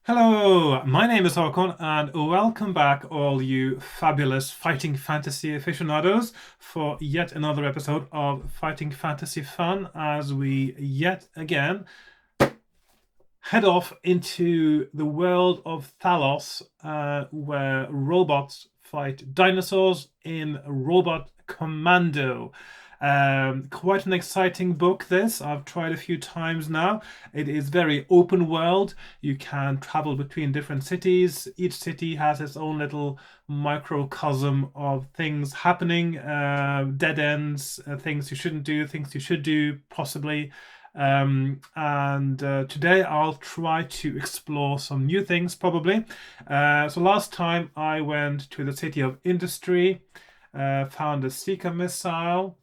Hello, my name is Hakon, and welcome back, all you fabulous fighting fantasy aficionados, for yet another episode of Fighting Fantasy Fun as we yet again head off into the world of Thalos, where robots fight dinosaurs in Robot Commando. Quite an exciting book, this. I've tried a few times now. It is very open world. You can travel between different cities. Each city has its own little microcosm of things happening, dead ends, things you shouldn't do, things you should do, possibly. And today I'll try to explore some new things, probably. So last time I went to the City of Industry, found a Seeker missile.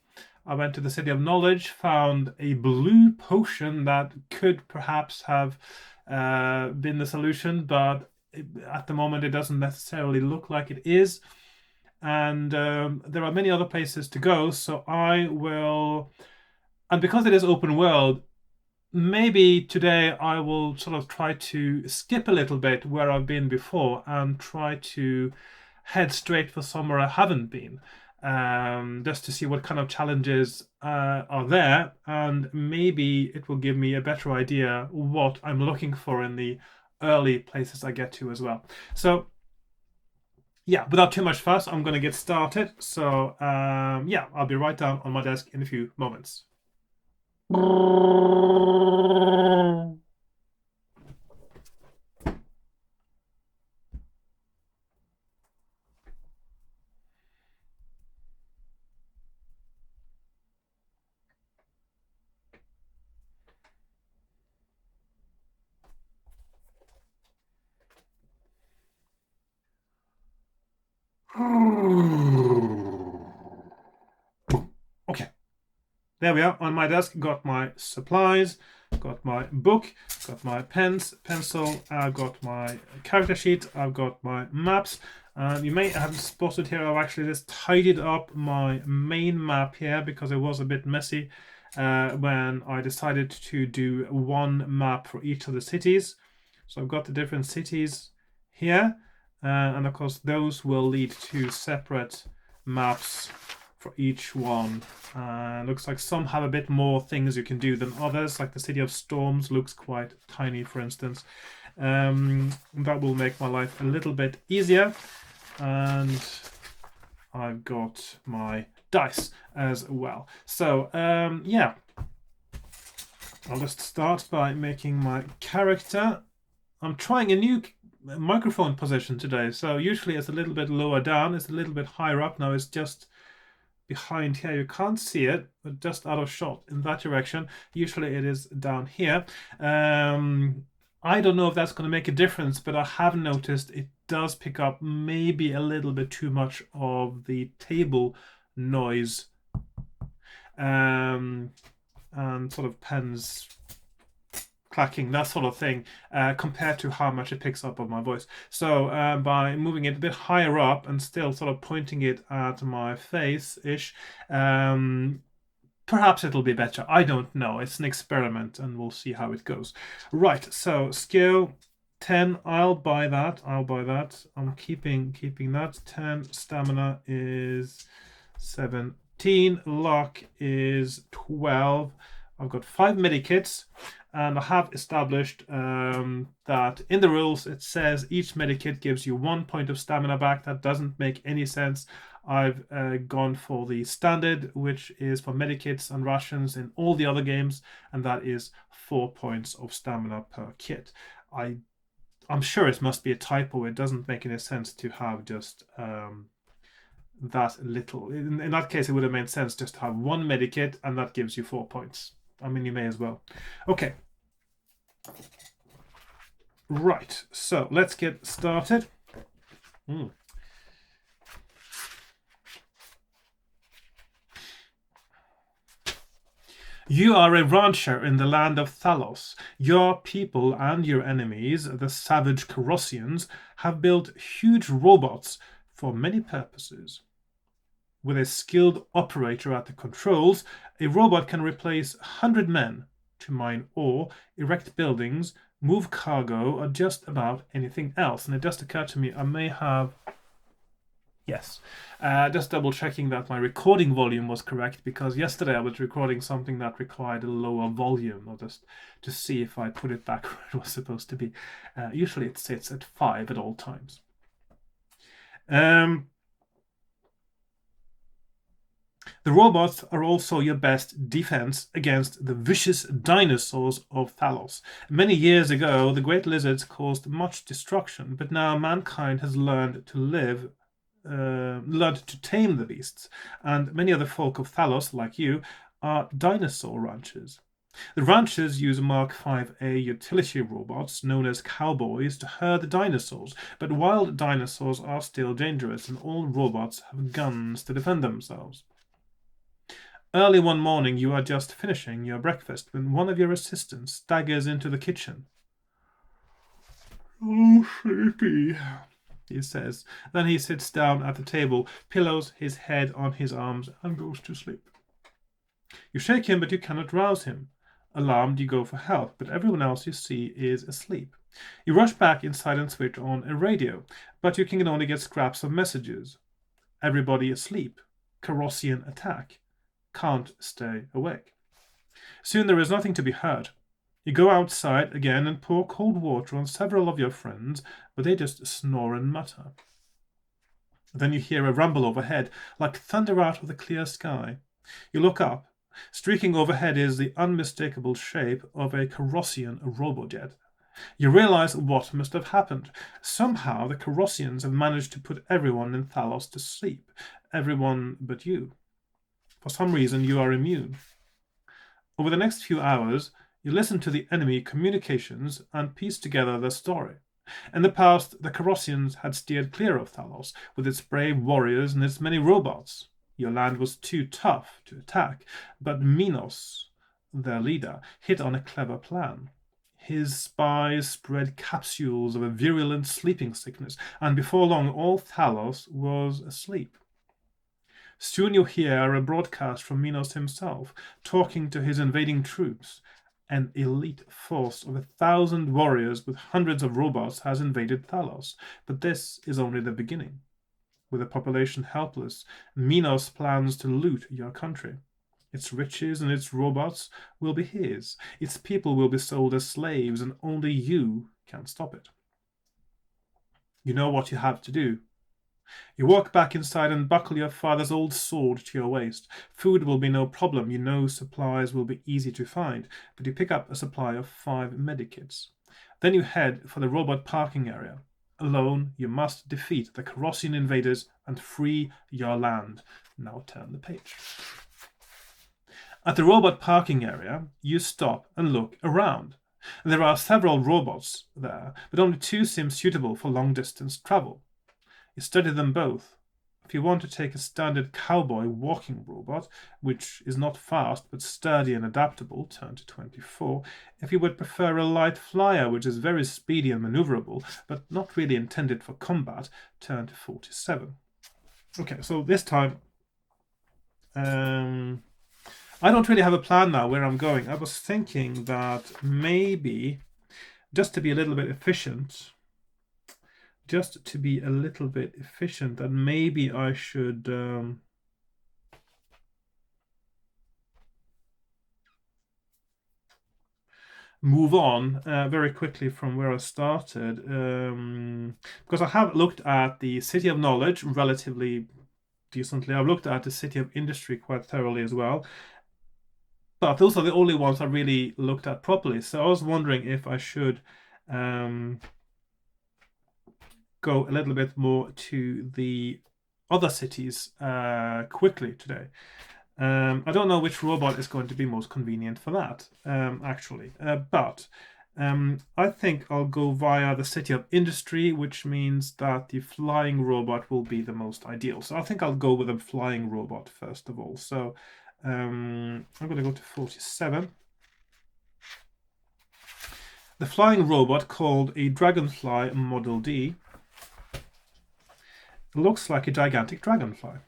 I went to the City of Knowledge, found a blue potion that could perhaps have been the solution, but at the moment it doesn't necessarily look like it is. And there are many other places to go, so I will. And because it is open world, maybe today I will sort of try to skip a little bit where I've been before and try to head straight for somewhere I haven't been, just to see what kind of challenges are there, and maybe it will give me a better idea what I'm looking for in the early places I get to as well. So, yeah, without too much fuss, I'm going to get started. So, yeah, I'll be right down on my desk in a few moments. Okay, there we are on my desk. Got my supplies, got my book, got my pens, pencil, I've got my character sheet, I've got my maps. You may have spotted here, I've actually just tidied up my main map here because it was a bit messy when I decided to do one map for each of the cities. So I've got the different cities here, and of course those will lead to separate maps for each one. Looks like some have a bit more things you can do than others, like the City of Storms looks quite tiny, for instance. That will make my life a little bit easier. And I've got my dice as well. So, yeah. I'll just start by making my character. I'm trying a new microphone position today. So usually it's a little bit lower down. It's a little bit higher up. Now it's just behind here. You can't see it, but just out of shot in that direction. Usually it is down here. I don't know if that's going to make a difference, but I have noticed it does pick up maybe a little bit too much of the table noise, and sort of pens clacking, that sort of thing, compared to how much it picks up of my voice. So by moving it a bit higher up and still sort of pointing it at my face-ish, perhaps it'll be better. I don't know. It's an experiment and we'll see how it goes. Right, so skill 10, I'll buy that. I'll buy that. I'm keeping that. 10 stamina is 17. Luck is 12. I've got 5 medikits, and I have established that in the rules it says each medikit gives you 1 point of stamina back. That doesn't make any sense. I've gone for the standard, which is for medikits and rations in all the other games, and that is 4 points of stamina per kit. I'm sure it must be a typo. It doesn't make any sense to have just that little. In that case, it would have made sense just to have 1 medikit, and that gives you 4 points. I mean, you may as well. Okay. Right, so let's get started. You are a rancher in the land of Thalos. Your people and your enemies, the savage Corossians, have built huge robots for many purposes. With a skilled operator at the controls, a robot can replace 100 men to mine ore, erect buildings, move cargo, or just about anything else. And it just occurred to me I may have... Yes, just double checking that my recording volume was correct, because yesterday I was recording something that required a lower volume. I'll just to see if I put it back where it was supposed to be. Usually it sits at 5 at all times. The robots are also your best defense against the vicious dinosaurs of Thalos. Many years ago, the great lizards caused much destruction, but now mankind has learned to tame the beasts, and many other folk of Thalos, like you, are dinosaur ranchers. The ranchers use Mark 5A utility robots known as cowboys to herd the dinosaurs, but wild dinosaurs are still dangerous, and all robots have guns to defend themselves. Early one morning, you are just finishing your breakfast when one of your assistants staggers into the kitchen. "Oh, sleepy," he says. Then he sits down at the table, pillows his head on his arms, and goes to sleep. You shake him, but you cannot rouse him. Alarmed, you go for help, but everyone else you see is asleep. You rush back inside and switch on a radio, but you can only get scraps of messages. Everybody asleep. Carrossian attack. Can't stay awake. Soon there is nothing to be heard. You go outside again and pour cold water on several of your friends, but they just snore and mutter. Then you hear a rumble overhead, like thunder out of the clear sky. You look up. Streaking overhead is the unmistakable shape of a Carrossian robojet. You realize what must have happened. Somehow the Carrossians have managed to put everyone in Thalos to sleep. Everyone but you. For some reason, you are immune. Over the next few hours, you listen to the enemy communications and piece together their story. In the past, the Carrossians had steered clear of Thalos, with its brave warriors and its many robots. Your land was too tough to attack, but Minos, their leader, hit on a clever plan. His spies spread capsules of a virulent sleeping sickness, and before long all Thalos was asleep. Soon you hear a broadcast from Minos himself, talking to his invading troops. An elite force of 1,000 warriors with hundreds of robots has invaded Thalos, but this is only the beginning. With the population helpless, Minos plans to loot your country. Its riches and its robots will be his. Its people will be sold as slaves, and only you can stop it. You know what you have to do. You walk back inside and buckle your father's old sword to your waist. Food will be no problem. You know supplies will be easy to find, but you pick up a supply of 5 medikits. Then you head for the robot parking area. Alone, you must defeat the Carrossian invaders and free your land. Now turn the page. At the robot parking area, you stop and look around. There are several robots there, but only 2 seem suitable for long-distance travel. You study them both. If you want to take a standard cowboy walking robot, which is not fast but sturdy and adaptable, turn to 24. If you would prefer a light flyer, which is very speedy and maneuverable, but not really intended for combat, turn to 47. Okay, so this time, I don't really have a plan now where I'm going. I was thinking that maybe, just to be a little bit efficient, that maybe I should move on very quickly from where I started, because I have looked at the City of Knowledge relatively decently. I've looked at the City of Industry quite thoroughly as well, but those are the only ones I really looked at properly. So I was wondering if I should go a little bit more to the other cities quickly today. I don't know which robot is going to be most convenient for that, actually. But I think I'll go via the City of Industry, which means that the flying robot will be the most ideal. So I think I'll go with a flying robot first of all. So I'm going to go to 47. The flying robot, called a Dragonfly Model D, looks like a gigantic dragonfly.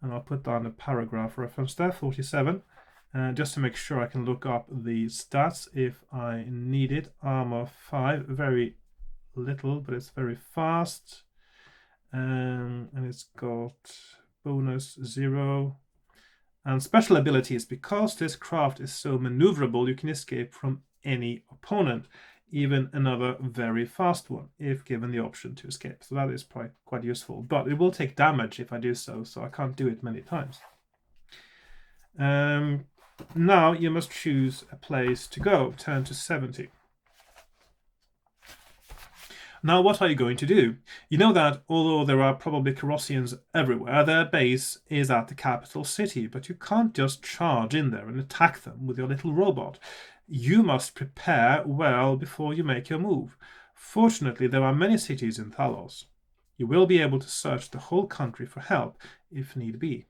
And I'll put down a paragraph reference there, 47. Just to make sure I can look up the stats if I need it. Armor 5, very little, but it's very fast. And it's got bonus 0. And special abilities. Because this craft is so maneuverable, you can escape from any opponent, even another very fast one, if given the option to escape. So that is quite useful. But it will take damage if I do so, so I can't do it many times. Now you must choose a place to go. Turn to 70. Now, what are you going to do? You know that although there are probably Colossians everywhere, their base is at the capital city, but you can't just charge in there and attack them with your little robot. You must prepare well before you make your move. Fortunately, there are many cities in Thalos. You will be able to search the whole country for help if need be.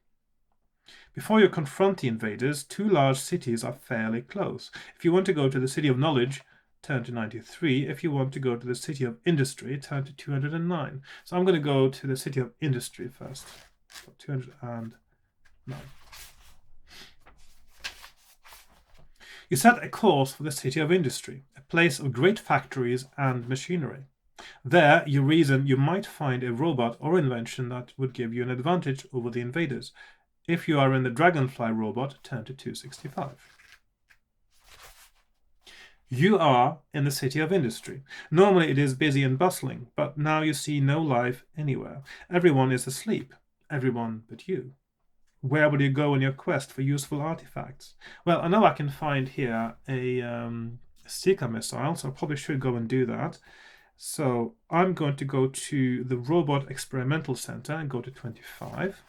Before you confront the invaders, 2 large cities are fairly close. If you want to go to the City of Knowledge, turn to 93. If you want to go to the City of Industry, turn to 209. So I'm going to go to the City of Industry first. 209. You set a course for the City of Industry, a place of great factories and machinery. There, you reason you might find a robot or invention that would give you an advantage over the invaders. If you are in the Dragonfly robot, turn to 265. You are in the City of Industry. Normally it is busy and bustling, but now you see no life anywhere. Everyone is asleep. Everyone but you. Where will you go in your quest for useful artifacts? Well, I know I can find here a Seeker missile, so I probably should go and do that. So I'm going to go to the Robot Experimental Center and go to 25.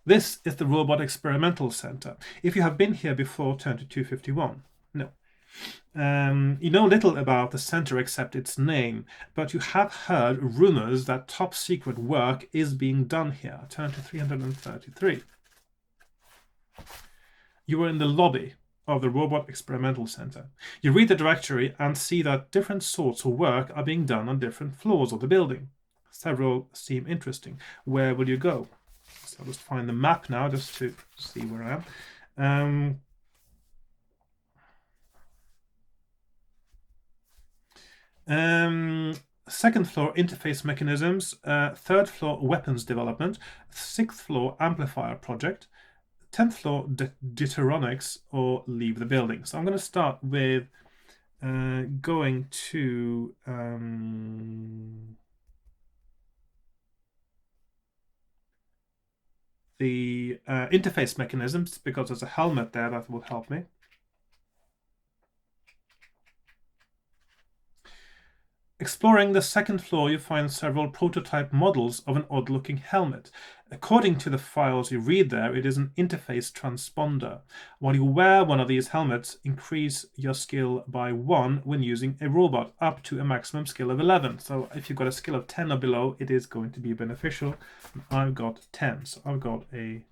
This is the Robot Experimental Center. If you have been here before, turn to 251. No. You know little about the center except its name, but you have heard rumors that top secret work is being done here. Turn to 333. You are in the lobby of the Robot Experimental Center. You read the directory and see that different sorts of work are being done on different floors of the building. Several seem interesting. Where will you go? So I'll just find the map now just to see where I am. Second floor, interface mechanisms. Third floor, weapons development. 6th floor, amplifier project. 10th floor, deuteronics, or leave the building. So I'm going to start with going to the interface mechanisms, because there's a helmet there that will help me. Exploring the 2nd floor, you find several prototype models of an odd-looking helmet. According to the files you read there, it is an interface transponder. While you wear one of these helmets, increase your skill by 1 when using a robot, up to a maximum skill of 11. So if you've got a skill of 10 or below, it is going to be beneficial. I've got 10, so I've got a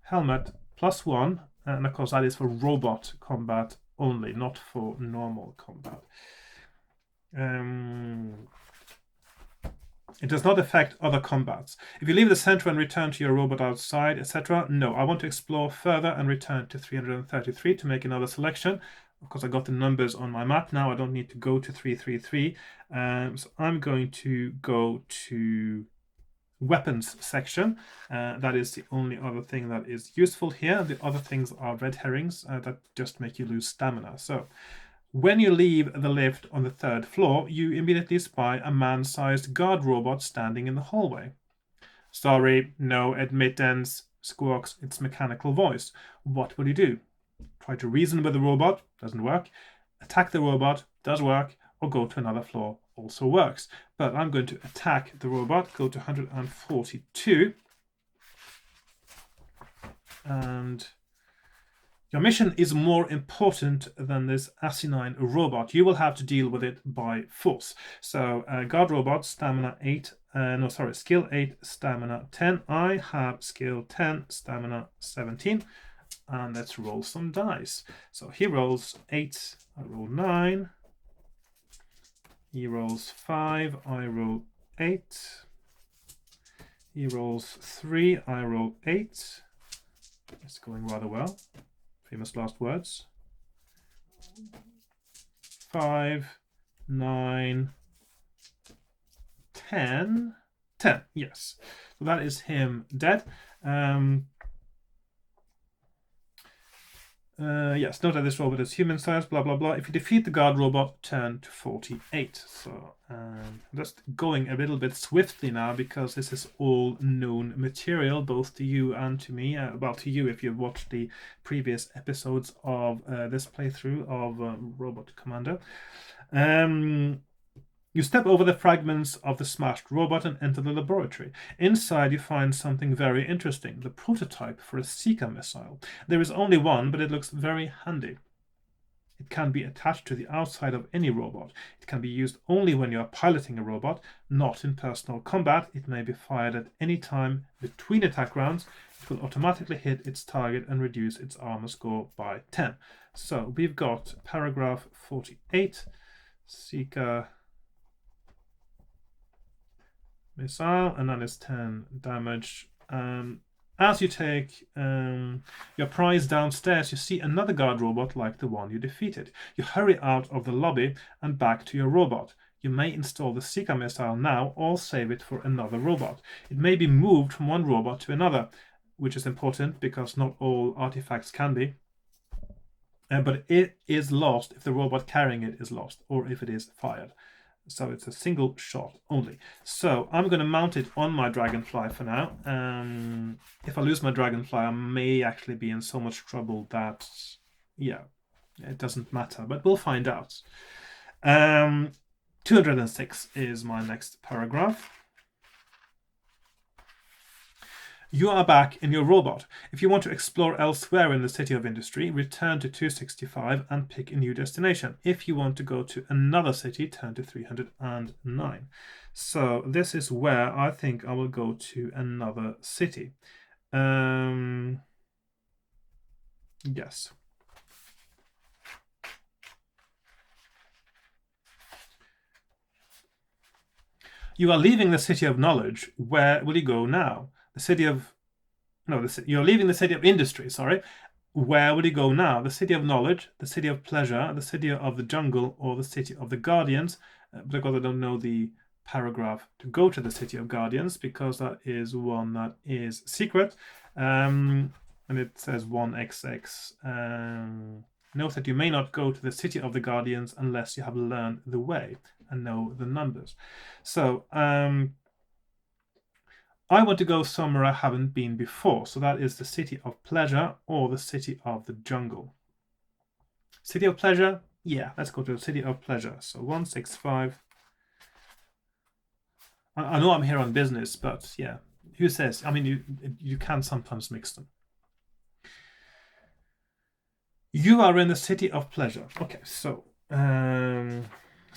helmet plus 1, and of course that is for robot combat only, not for normal combat. It does not affect other combats. If you leave the center and return to your robot outside, etc., no. I want to explore further and return to 333 to make another selection. Of course, I got the numbers on my map now. I don't need to go to 333. So I'm going to go to weapons section. That is the only other thing that is useful here. The other things are red herrings that just make you lose stamina. So when you leave the lift on the 3rd floor, you immediately spy a man-sized guard robot standing in the hallway. Sorry, no admittance, squawks its mechanical voice. What will you do? Try to reason with the robot, doesn't work. Attack the robot, does work. Or go to another floor, also works. But I'm going to attack the robot, go to 142. And your mission is more important than this asinine robot. You will have to deal with it by force. So guard robot, stamina 8, skill 8, stamina 10. I have skill 10, stamina 17. And let's roll some dice. So he rolls 8, I roll 9. He rolls 5, I roll 8. He rolls 3, I roll 8. It's going rather well. Famous last words. 5, 9, 10. 10, yes. So that is him dead. Yes, note that this robot is human sized, blah blah blah. If you defeat the guard robot, turn to 48. So just going a little bit swiftly now because this is all known material, both to you and to me. Well, to you if you've watched the previous episodes of this playthrough of Robot Commando. You step over the fragments of the smashed robot and enter the laboratory. Inside you find something very interesting, the prototype for a Seeker missile. There is only one, but it looks very handy. It can be attached to the outside of any robot. It can be used only when you are piloting a robot, not in personal combat. It may be fired at any time between attack rounds. It will automatically hit its target and reduce its armor score by 10. So we've got paragraph 48, Seeker missile, and that is 10 damage. As you take your prize downstairs, you see another guard robot like the one you defeated. You hurry out of the lobby and back to your robot. You may install the Seeker missile now or save it for another robot. It may be moved from one robot to another, which is important because not all artifacts can be. But it is lost if the robot carrying it is lost or if it is fired. So it's a single shot only. So I'm going to mount it on my Dragonfly for now. If I lose my Dragonfly, I may actually be in so much trouble that, yeah, it doesn't matter. But we'll find out. 206 is my next paragraph. You are back in your robot. If you want to explore elsewhere in the City of Industry, return to 265 and pick a new destination. If you want to go to another city, turn to 309. So this is where I think I will go to another city. Yes. You are leaving the City of Knowledge. Where will you go now? You're leaving the City of Industry, sorry. Where would you go now? The City of Knowledge, the City of Pleasure, the City of the Jungle, or the City of the Guardians? Because I don't know the paragraph to go to the City of Guardians, because that is one that is secret. And it says 1XX. Note that you may not go to the City of the Guardians unless you have learned the way and know the numbers. So, I want to go somewhere I haven't been before. So that is the City of Pleasure or the City of the Jungle. City of Pleasure? Yeah, let's go to the City of Pleasure. So 165. I know I'm here on business, but yeah, who says? I mean, you can sometimes mix them. You are in the City of Pleasure. Okay, so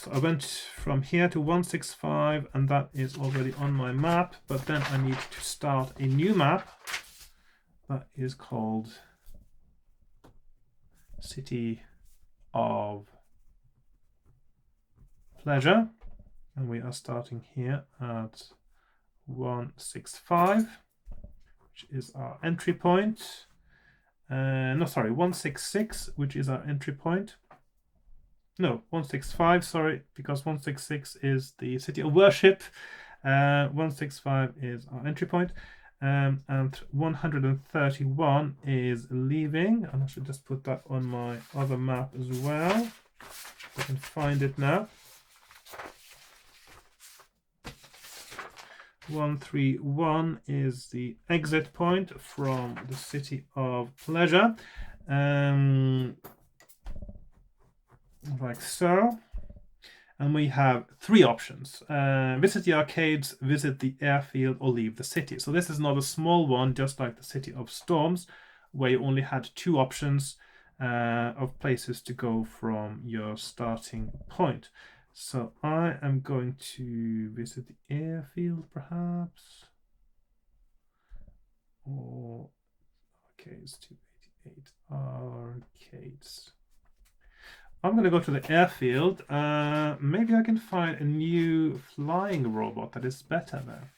I went from here to 165, and that is already on my map, but then I need to start a new map that is called City of Pleasure, and we are starting here at 165, which is our entry point. 166, which is our entry point. No, 165, sorry, because 166 is the City of Worship. 165 is our entry point. And 131 is leaving. And I should just put that on my other map as well. I can find it now. 131 is the exit point from the City of Pleasure. Like so. And we have three options. Visit the arcades, visit the airfield, or leave the city. So this is not a small one, just like the City of Storms, where you only had two options of places to go from your starting point. So I am going to visit the airfield, perhaps. Or arcades, 288 arcades. I'm going to go to the airfield. Maybe I can find a new flying robot that is better there.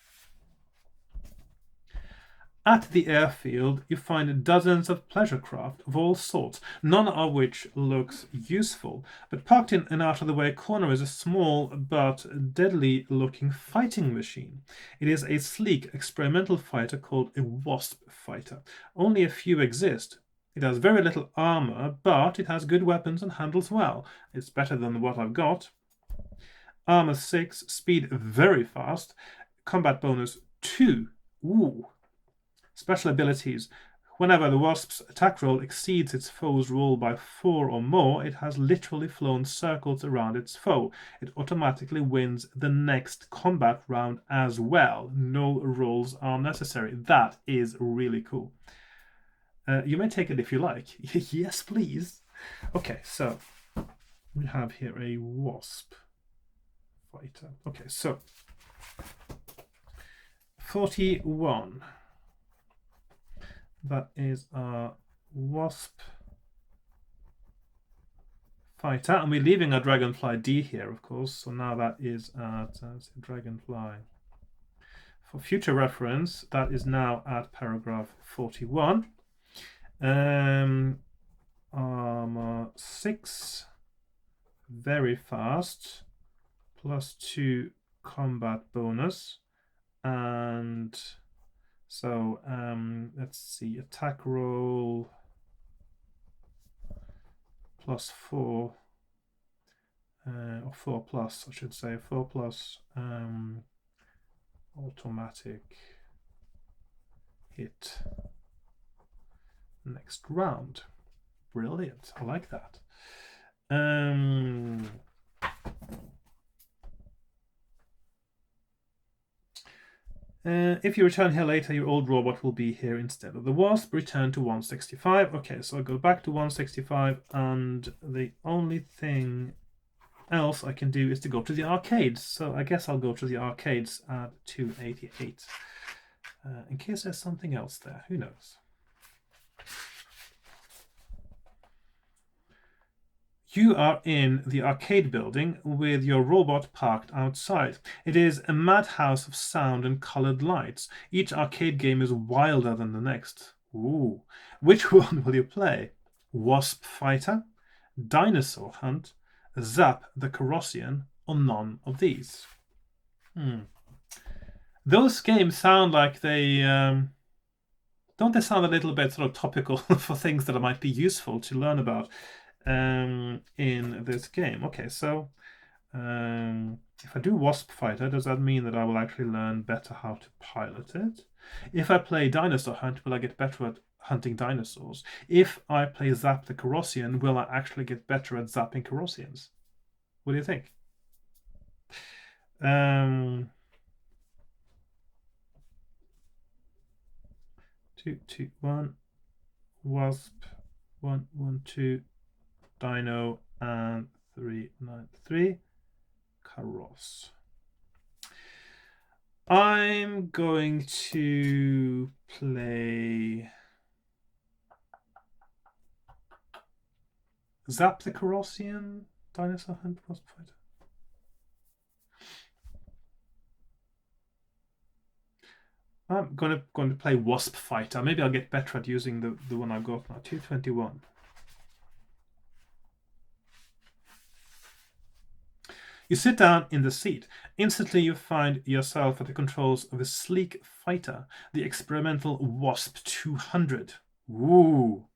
At the airfield, you find dozens of pleasure craft of all sorts, none of which looks useful. But parked in an out-of-the-way corner is a small but deadly-looking fighting machine. It is a sleek experimental fighter called a Wasp fighter. Only a few exist. It has very little armor, but it has good weapons and handles well. It's better than what I've got. Armor 6, speed very fast, combat bonus 2. Ooh. Special abilities. Whenever the Wasp's attack roll exceeds its foe's roll by 4 or more, it has literally flown circles around its foe. It automatically wins the next combat round as well. No rolls are necessary. That is really cool. You may take it if you like. Yes, please. Okay, so we have here a Wasp fighter. Okay, so 41. That is our Wasp fighter. And we're leaving our Dragonfly D here, of course. So now that is at Dragonfly. For future reference, that is now at paragraph 41. Armor 6. Very fast. +2 combat bonus. And so let's see, attack roll +4, or 4 plus, I should say, 4 plus automatic hit next round. Brilliant, I like that. If you return here later, your old robot will be here instead of the Wasp. Return to 165. Okay, so I'll go back to 165, and the only thing else I can do is to go to the arcades. So I guess I'll go to the arcades at 288. In case there's something else there, who knows? You are in the arcade building with your robot parked outside. It is a madhouse of sound and colored lights. Each arcade game is wilder than the next. Ooh. Which one will you play? Wasp Fighter, Dinosaur Hunt, Zap the Carrossian, or none of these? Those games sound like they... don't they sound a little bit sort of topical for things that might be useful to learn about in this game? Okay, so if I do Wasp Fighter, does that mean that I will actually learn better how to pilot it? If I play Dinosaur Hunt, will I get better at hunting dinosaurs? If I play Zap the Carrossian, will I actually get better at zapping Carrossians? What do you think? 2, 2, 1, Wasp, 1, 1, 2, Dino, and 3, 9, 3, Carross. I'm going to play Zap the Carrossian, Dinosaur Hunt, Wasp Fighter. I'm going to play Wasp Fighter. Maybe I'll get better at using the one I've got now. 221. You sit down in the seat. Instantly you find yourself at the controls of a sleek fighter, the experimental Wasp 200. Ooh.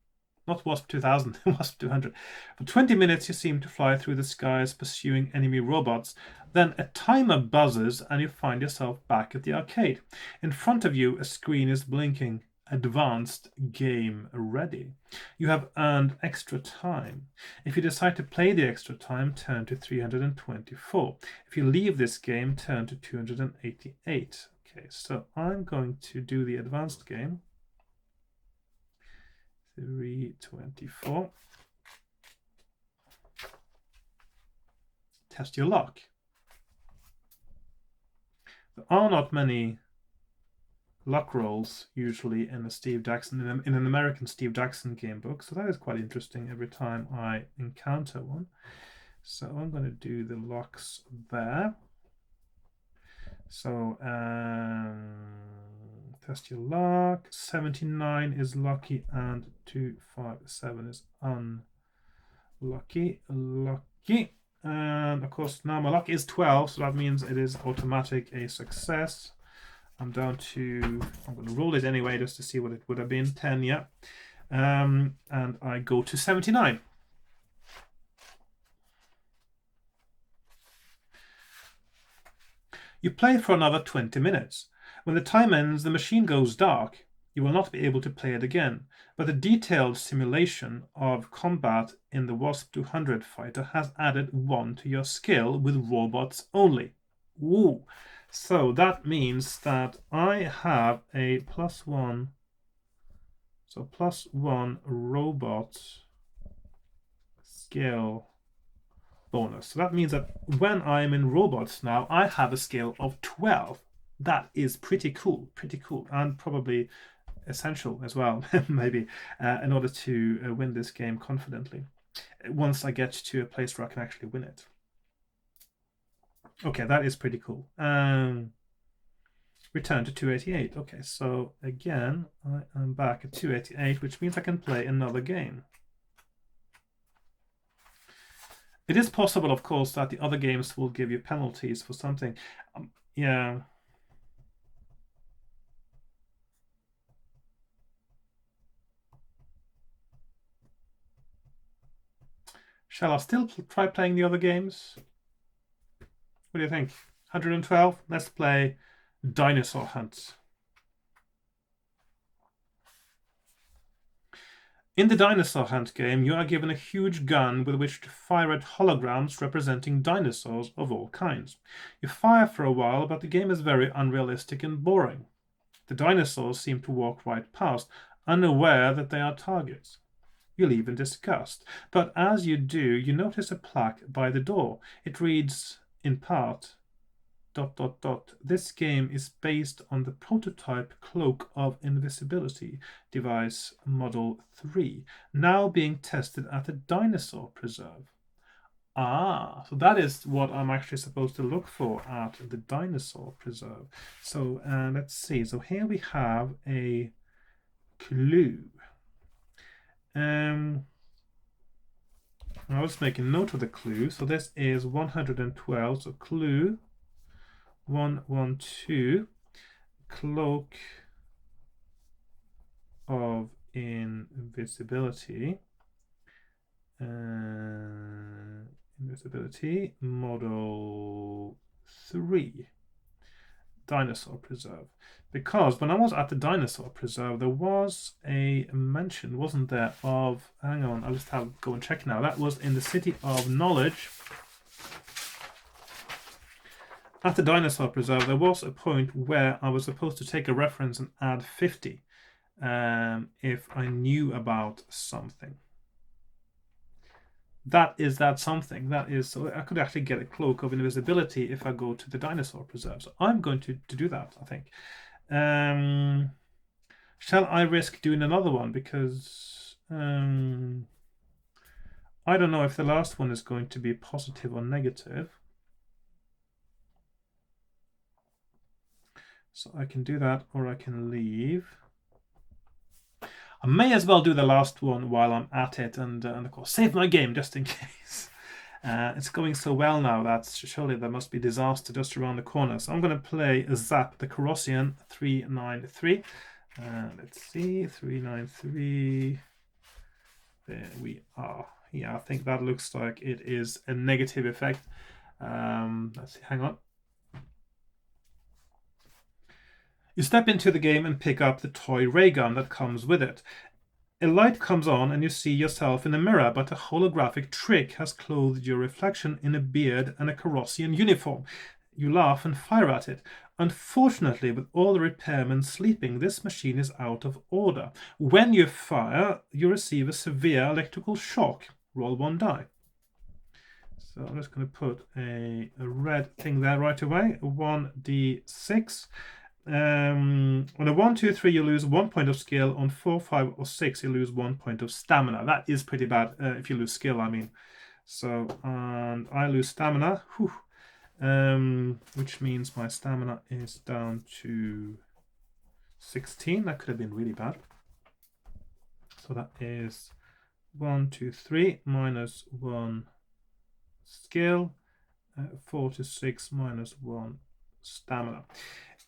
Not Wasp 2000, Wasp 200. For 20 minutes you seem to fly through the skies pursuing enemy robots. Then a timer buzzes and you find yourself back at the arcade. In front of you a screen is blinking. Advanced game ready. You have earned extra time. If you decide to play the extra time, turn to 324. If you leave this game, turn to 288. Okay, so I'm going to do the advanced game. 324. Test your luck. There are not many luck rolls usually in a Steve Jackson, in an American Steve Jackson game book, so that is quite interesting every time I encounter one. So I'm going to do the locks there. So Test your luck. 79 is lucky and 257 is unlucky. Lucky. And of course now my luck is 12, so that means it is automatic a success. I'm down to, I'm going to roll it anyway just to see what it would have been. 10, yeah. And I go to 79. You play for another 20 minutes. When the time ends, the machine goes dark. You will not be able to play it again, but a detailed simulation of combat in the Wasp 200 fighter has added 1 to your skill with robots only. Ooh. So that means that I have a +1. So +1 robot skill bonus. So that means that when I'm in robots now, I have a skill of 12. That is pretty cool, and probably essential as well, maybe, in order to win this game confidently. Once I get to a place where I can actually win it. Okay, that is pretty cool. Return to 288. Okay, so again, I am back at 288, which means I can play another game. It is possible, of course, that the other games will give you penalties for something. Yeah. Shall I still try playing the other games? What do you think? 112? Let's play Dinosaur Hunt. In the Dinosaur Hunt game, you are given a huge gun with which to fire at holograms representing dinosaurs of all kinds. You fire for a while, but the game is very unrealistic and boring. The dinosaurs seem to walk right past, unaware that they are targets. You leave in disgust, but as you do, you notice a plaque by the door. It reads, in part, ... This game is based on the prototype Cloak of Invisibility device Model 3, now being tested at a dinosaur preserve. Ah, so that is what I'm actually supposed to look for at the dinosaur preserve. So let's see. So here we have a clue. I'll just make a note of the clue. So this is 112. So clue 112, Cloak of Invisibility. Invisibility Model 3. Dinosaur Preserve. Because when I was at the Dinosaur Preserve, there was a mention, wasn't there, of... Hang on, I'll just go and check now. That was in the City of Knowledge. At the Dinosaur Preserve, there was a point where I was supposed to take a reference and add 50 if I knew about something. That is something. That is, so I could actually get a Cloak of Invisibility if I go to the Dinosaur Preserve. So I'm going to do that, I think. Shall I risk doing another one? Because I don't know if the last one is going to be positive or negative. So I can do that, or I can leave. I may as well do the last one while I'm at it, and of course save my game just in case. It's going so well now that surely there must be disaster just around the corner. So I'm going to play Zap the Corrosion 393. Let's see, 393. There we are. Yeah, I think that looks like it is a negative effect. Let's see, hang on. You step into the game and pick up the toy ray gun that comes with it. A light comes on and you see yourself in a mirror, but a holographic trick has clothed your reflection in a beard and a Corrosion uniform. You laugh and fire at it. Unfortunately, with all the repairmen sleeping, this machine is out of order. When you fire, you receive a severe electrical shock. Roll 1 die. So I'm just going to put a red thing there right away. 1d6. On a 1, 2, 3, you lose 1 point of skill. On 4, 5, or 6, you lose 1 point of stamina. That is pretty bad if you lose skill, I mean. So, and I lose stamina, which means my stamina is down to 16. That could have been really bad. So that is 1, 2, 3 minus 1 skill, 4 to 6 minus 1 stamina.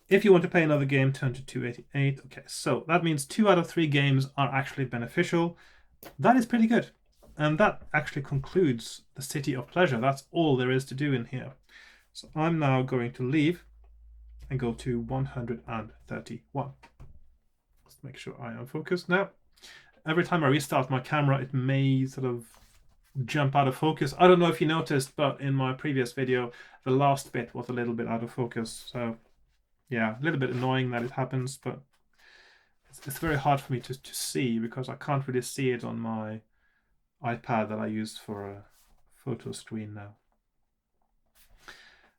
If you want to play another game, turn to 288. Okay, so that means 2 out of 3 games are actually beneficial. That is pretty good. And that actually concludes the City of Pleasure. That's all there is to do in here. So I'm now going to leave and go to 131. Let's make sure I am focused now. Every time I restart my camera, it may sort of jump out of focus. I don't know if you noticed, but in my previous video, the last bit was a little bit out of focus. So yeah, a little bit annoying that it happens, but it's very hard for me to see because I can't really see it on my iPad that I use for a photo screen now.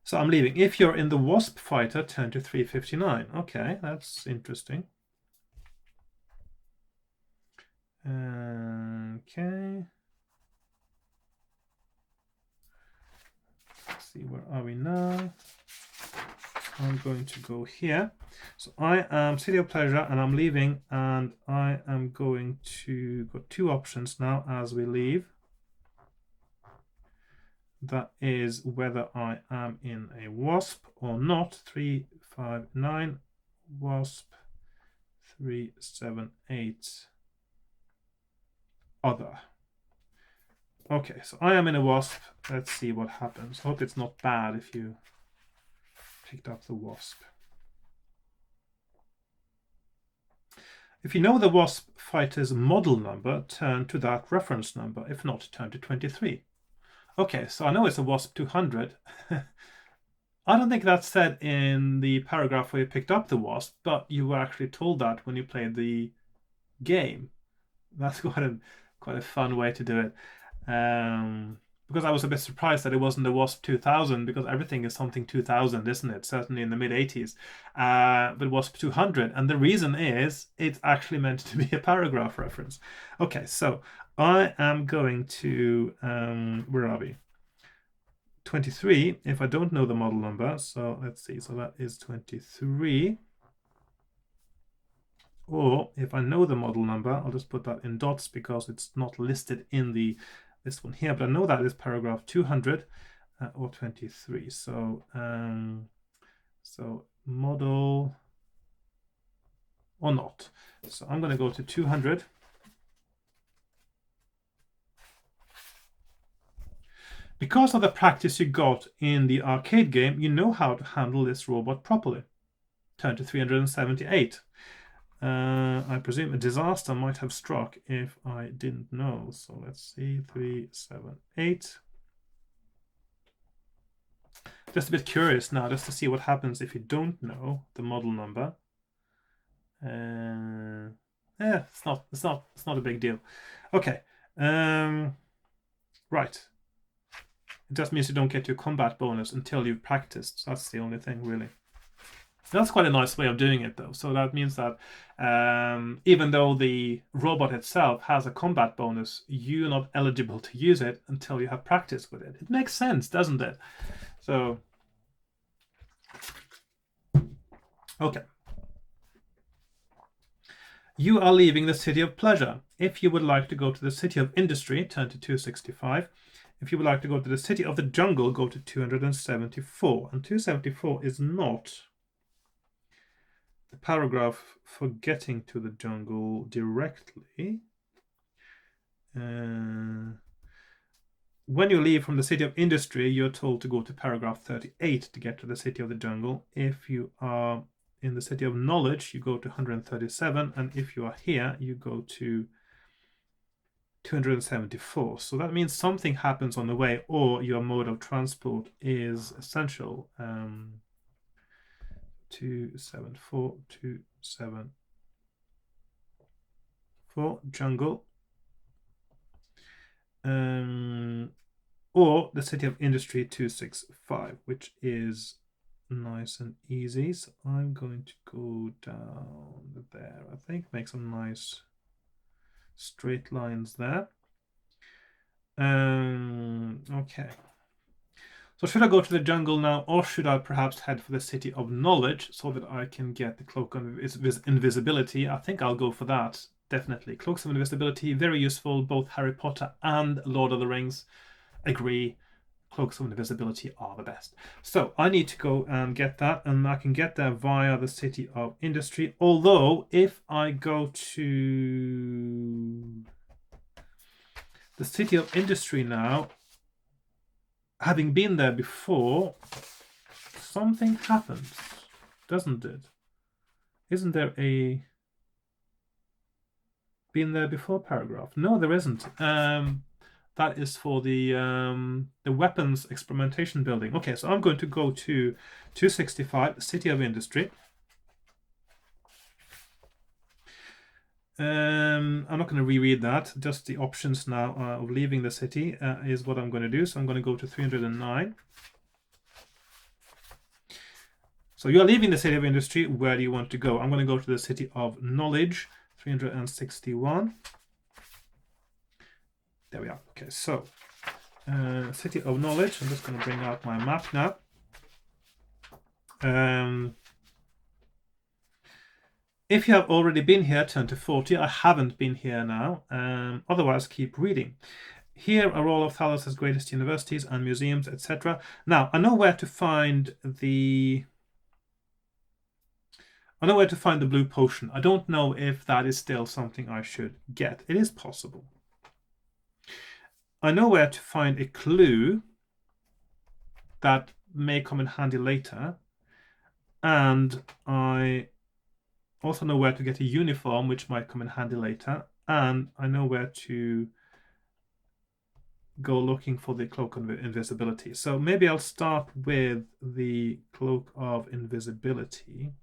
So I'm leaving. If you're in the Wasp fighter, turn to 359. Okay, that's interesting. Okay. Let's see, where are we now? I'm going to go here. So I am City of Pleasure and I'm leaving, and I am going to got 2 options now as we leave. That is whether I am in a Wasp or not. 359 Wasp, 378 other. Okay, so I am in a Wasp. Let's see what happens. Hope it's not bad if you picked up the Wasp. If you know the Wasp fighter's model number, turn to that reference number. If not, turn to 23. Okay, so I know it's a Wasp 200. I don't think that's said in the paragraph where you picked up the Wasp, but you were actually told that when you played the game. That's quite a fun way to do it. Because I was a bit surprised that it wasn't the Wasp 2000, because everything is something 2000, isn't it? Certainly in the mid-80s. But Wasp 200, and the reason is it's actually meant to be a paragraph reference. Okay, so I am going to, where are we? 23, if I don't know the model number. So let's see, so that is 23. Or if I know the model number, I'll just put that in dots because it's not listed in this one here, but I know that is paragraph 200 or 23. So so model or not. So I'm going to go to 200. Because of the practice you got in the arcade game, you know how to handle this robot properly. Turn to 378. I presume a disaster might have struck if I didn't know. So let's see, 378. Just a bit curious now, just to see what happens if you don't know the model number. Yeah, it's not a big deal. Okay. Right. It just means you don't get your combat bonus until you've practiced. So that's the only thing, really. That's quite a nice way of doing it, though. So that means that even though the robot itself has a combat bonus, you're not eligible to use it until you have practice with it. It makes sense, doesn't it? So, okay. You are leaving the City of Pleasure. If you would like to go to the City of Industry, turn to 265. If you would like to go to the City of the Jungle, go to 274. And 274 is not the paragraph for getting to the jungle directly. When you leave from the City of Industry, you're told to go to paragraph 38 to get to the City of the Jungle. If you are in the City of Knowledge, you go to 137. And if you are here, you go to 274. So that means something happens on the way, or your mode of transport is essential. 274, 274, jungle. Or the City of Industry 265, which is nice and easy. So I'm going to go down there, I think, make some nice straight lines there. Okay. So should I go to the jungle now, or should I perhaps head for the City of Knowledge so that I can get the Cloak of Invisibility? I think I'll go for that, definitely. Cloaks of Invisibility, very useful. Both Harry Potter and Lord of the Rings agree. Cloaks of Invisibility are the best. So I need to go and get that, and I can get there via the City of Industry. Although, if I go to the City of Industry now, having been there before, something happens, doesn't it? Isn't there a been there before paragraph? No, there isn't. That is for the weapons experimentation building. Okay, so I'm going to go to 265, City of Industry. I'm not going to reread that. Just the options now of leaving the city is what I'm going to do. So I'm going to go to 309. So you're leaving the City of Industry. Where do you want to go? I'm going to go to the City of Knowledge, 361. There we are. Okay, so City of Knowledge. I'm just going to bring out my map now. If you have already been here, turn to 40. I haven't been here now. Otherwise, keep reading. Here are all of Thalos's greatest universities and museums, etc. Now, I know where to find the blue potion. I don't know if that is still something I should get. It is possible. I know where to find a clue that may come in handy later. And I also know where to get a uniform, which might come in handy later. And I know where to go looking for the Cloak of Invisibility. So maybe I'll start with the Cloak of Invisibility.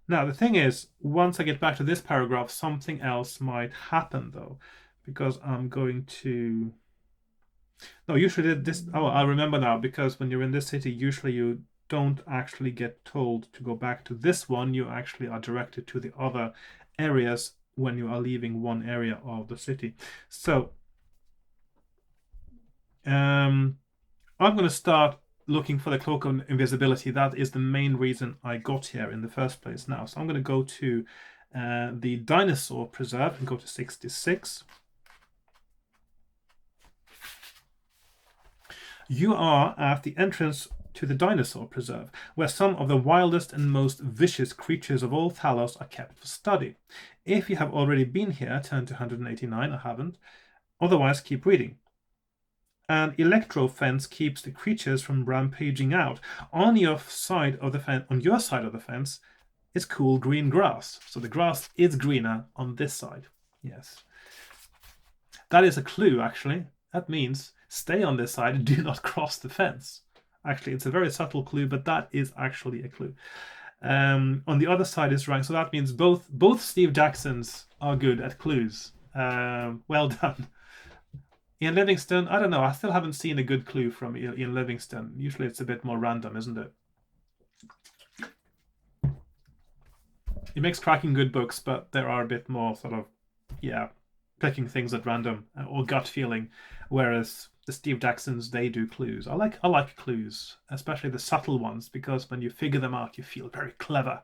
Now, the thing is, once I get back to this paragraph, something else might happen, though, because I'm going to... No, usually this... Oh, I remember now, because when you're in this city, usually you don't actually get told to go back to this one. You actually are directed to the other areas when you are leaving one area of the city. So I'm going to start looking for the Cloak of Invisibility. That is the main reason I got here in the first place now. So I'm going to go to the Dinosaur Preserve and go to 66. You are at the entrance to the Dinosaur Preserve, where some of the wildest and most vicious creatures of all Thalos are kept for study. If you have already been here, turn to 189. I haven't. Otherwise, keep reading. An electro fence keeps the creatures from rampaging out. On your side of the fence, is cool green grass. So the grass is greener on this side. Yes. That is a clue, actually. That means stay on this side and do not cross the fence. Actually, it's a very subtle clue, but that is actually a clue. On the other side is right. So that means both Steve Jacksons are good at clues. Well done. Ian Livingstone, I don't know. I still haven't seen a good clue from Ian Livingstone. Usually it's a bit more random, isn't it? He makes cracking good books, but there are a bit more sort of, picking things at random or gut feeling. Whereas the Steve Jacksons, they do clues. I like clues, especially the subtle ones, because when you figure them out, you feel very clever.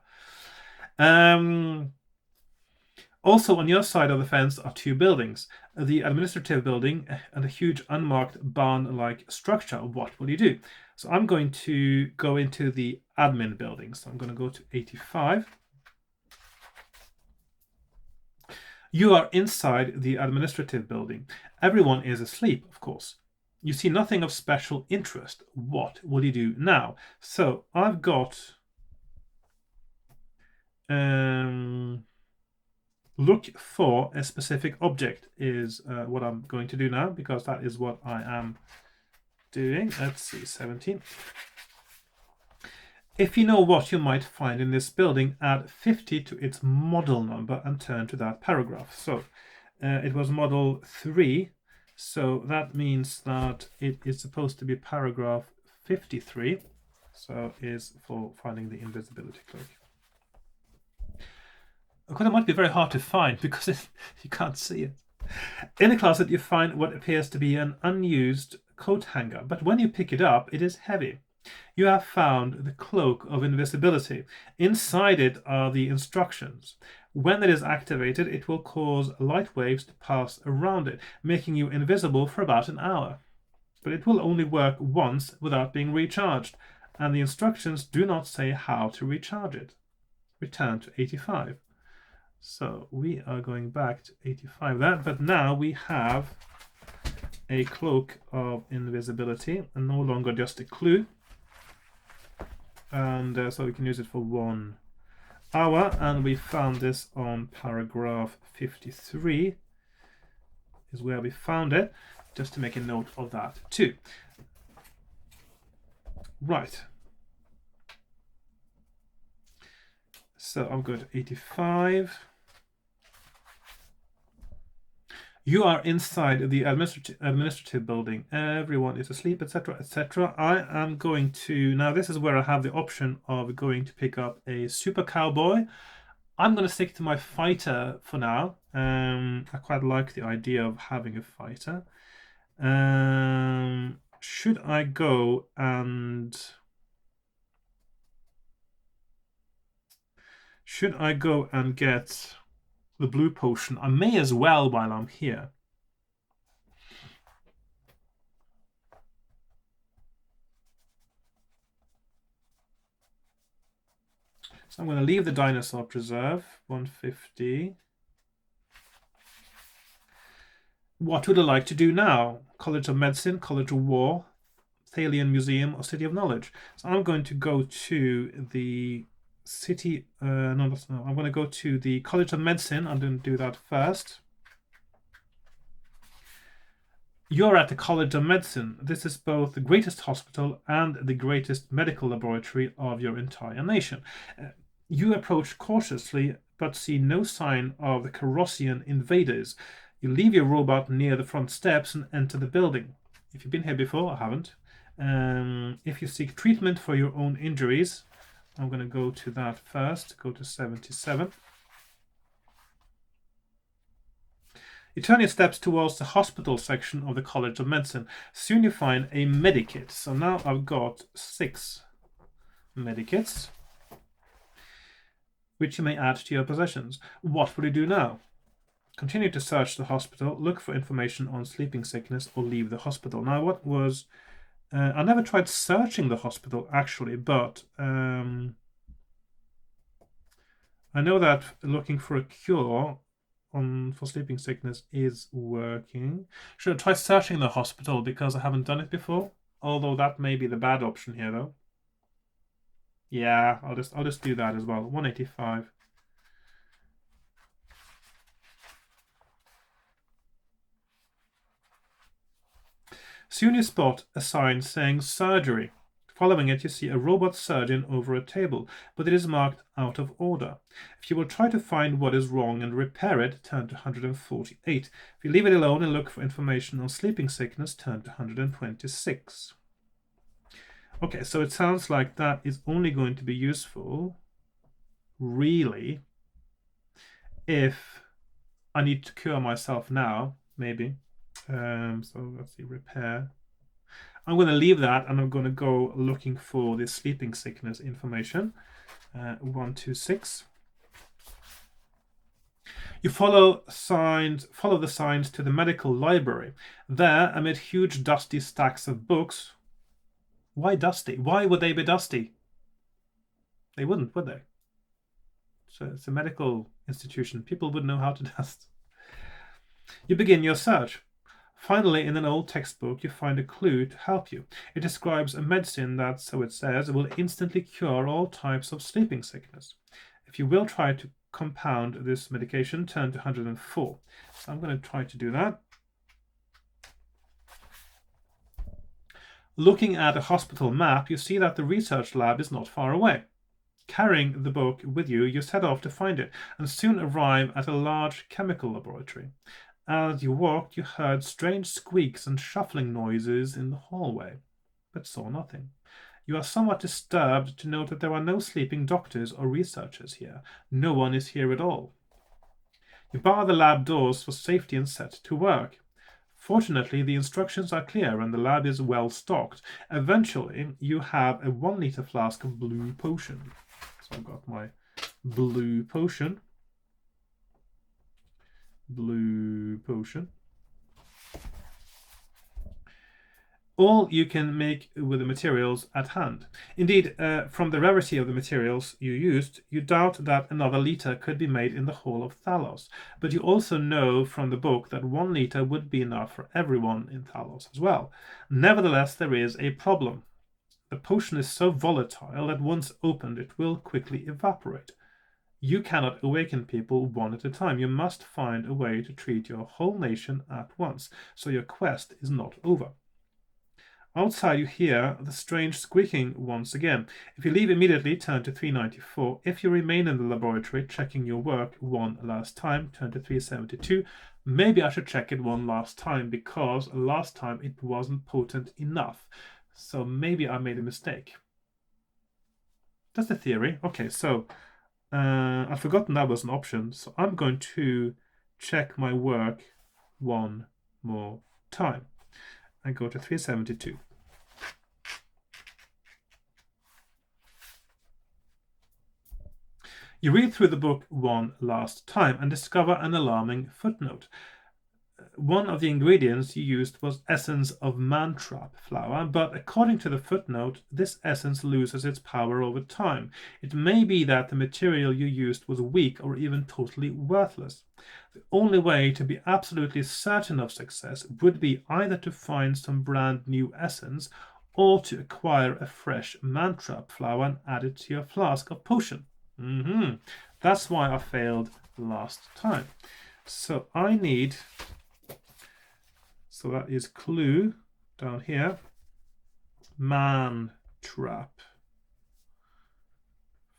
Also, on your side of the fence are two buildings, the administrative building and a huge unmarked barn-like structure. What will you do? So I'm going to go into the admin building. So I'm going to go to 85. You are inside the administrative building. Everyone is asleep, of course. You see nothing of special interest. What will you do now? So I've got... look for a specific object is what I'm going to do now, because that is what I am doing. Let's see, 17. If you know what you might find in this building, add 50 to its model number and turn to that paragraph. So it was model 3, so that means that it is supposed to be paragraph 53. So is for finding the invisibility cloak. Of course, it might be very hard to find because you can't see it. In the closet, you find what appears to be an unused coat hanger, but when you pick it up, it is heavy. You have found the cloak of invisibility. Inside it are the instructions. When it is activated, it will cause light waves to pass around it, making you invisible for about an hour. But it will only work once without being recharged, and the instructions do not say how to recharge it. Return to 85. So we are going back to 85 there, but now we have a cloak of invisibility and no longer just a clue. And so we can use it for 1 hour, and we found this on paragraph 53 is where we found it, just to make a note of that too. Right. So I'll go to 85. You are inside the administrative building. Everyone is asleep, etc., etc. I am going to... Now, this is where I have the option of going to pick up a super cowboy. I'm going to stick to my fighter for now. I quite like the idea of having a fighter. Should I go and... Should I go and get the blue potion? I may as well while I'm here. So I'm going to leave the dinosaur preserve, 150. What would I like to do now? College of Medicine, College of War, Thalian Museum, or City of Knowledge? So I'm going to go to the city... I'm going to go to the College of Medicine. I'm going to do that first. You're at the College of Medicine. This is both the greatest hospital and the greatest medical laboratory of your entire nation. You approach cautiously, but see no sign of the Carrossian invaders. You leave your robot near the front steps and enter the building. If you've been here before, I haven't. If you seek treatment for your own injuries, I'm going to go to that first. Go to 77. You turn your steps towards the hospital section of the College of Medicine. Soon you find a medikit. So now I've got 6 medikits, which you may add to your possessions. What will you do now? Continue to search the hospital, look for information on sleeping sickness, or leave the hospital. Now, what was... I never tried searching the hospital, actually, but I know that looking for a cure for sleeping sickness is working. Should I try searching the hospital because I haven't done it before? Although that may be the bad option here, though. Yeah, I'll just do that as well. 185. Soon you spot a sign saying surgery. Following it, you see a robot surgeon over a table, but it is marked out of order. If you will try to find what is wrong and repair it, turn to 148. If you leave it alone and look for information on sleeping sickness, turn to 126. Okay, so it sounds like that is only going to be useful, really, if I need to cure myself now, maybe. So let's see, repair. I'm going to leave that and I'm going to go looking for the sleeping sickness information. 126. You follow the signs to the medical library. There, amid huge dusty stacks of books... Why dusty? Why would they be dusty? They wouldn't, would they? So it's a medical institution. People would know how to dust. You begin your search. Finally, in an old textbook, you find a clue to help you. It describes a medicine that, so it says, will instantly cure all types of sleeping sickness. If you will try to compound this medication, turn to 104. So I'm going to try to do that. Looking at a hospital map, you see that the research lab is not far away. Carrying the book with you, you set off to find it, and soon arrive at a large chemical laboratory. As you walked, you heard strange squeaks and shuffling noises in the hallway, but saw nothing. You are somewhat disturbed to note that there are no sleeping doctors or researchers here. No one is here at all. You bar the lab doors for safety and set to work. Fortunately, the instructions are clear and the lab is well stocked. Eventually, you have a 1 liter flask of blue potion. So I've got my blue potion. Blue potion. All you can make with the materials at hand. Indeed, from the rarity of the materials you used, you doubt that another liter could be made in the Hall of Thalos. But you also know from the book that 1 liter would be enough for everyone in Thalos as well. Nevertheless, there is a problem. The potion is so volatile that once opened, it will quickly evaporate. You cannot awaken people one at a time. You must find a way to treat your whole nation at once, so your quest is not over. Outside you hear the strange squeaking once again. If you leave immediately, turn to 394. If you remain in the laboratory checking your work one last time, turn to 372. Maybe I should check it one last time because last time it wasn't potent enough. So maybe I made a mistake. That's the theory. Okay, so I've forgotten that was an option. So I'm going to check my work one more time. I go to 372. You read through the book one last time and discover an alarming footnote. One of the ingredients you used was essence of mantrap flower, but according to the footnote, this essence loses its power over time. It may be that the material you used was weak or even totally worthless. The only way to be absolutely certain of success would be either to find some brand new essence or to acquire a fresh mantrap flower and add it to your flask of potion. That's why I failed last time. So I need... So that is clue down here. Mantrap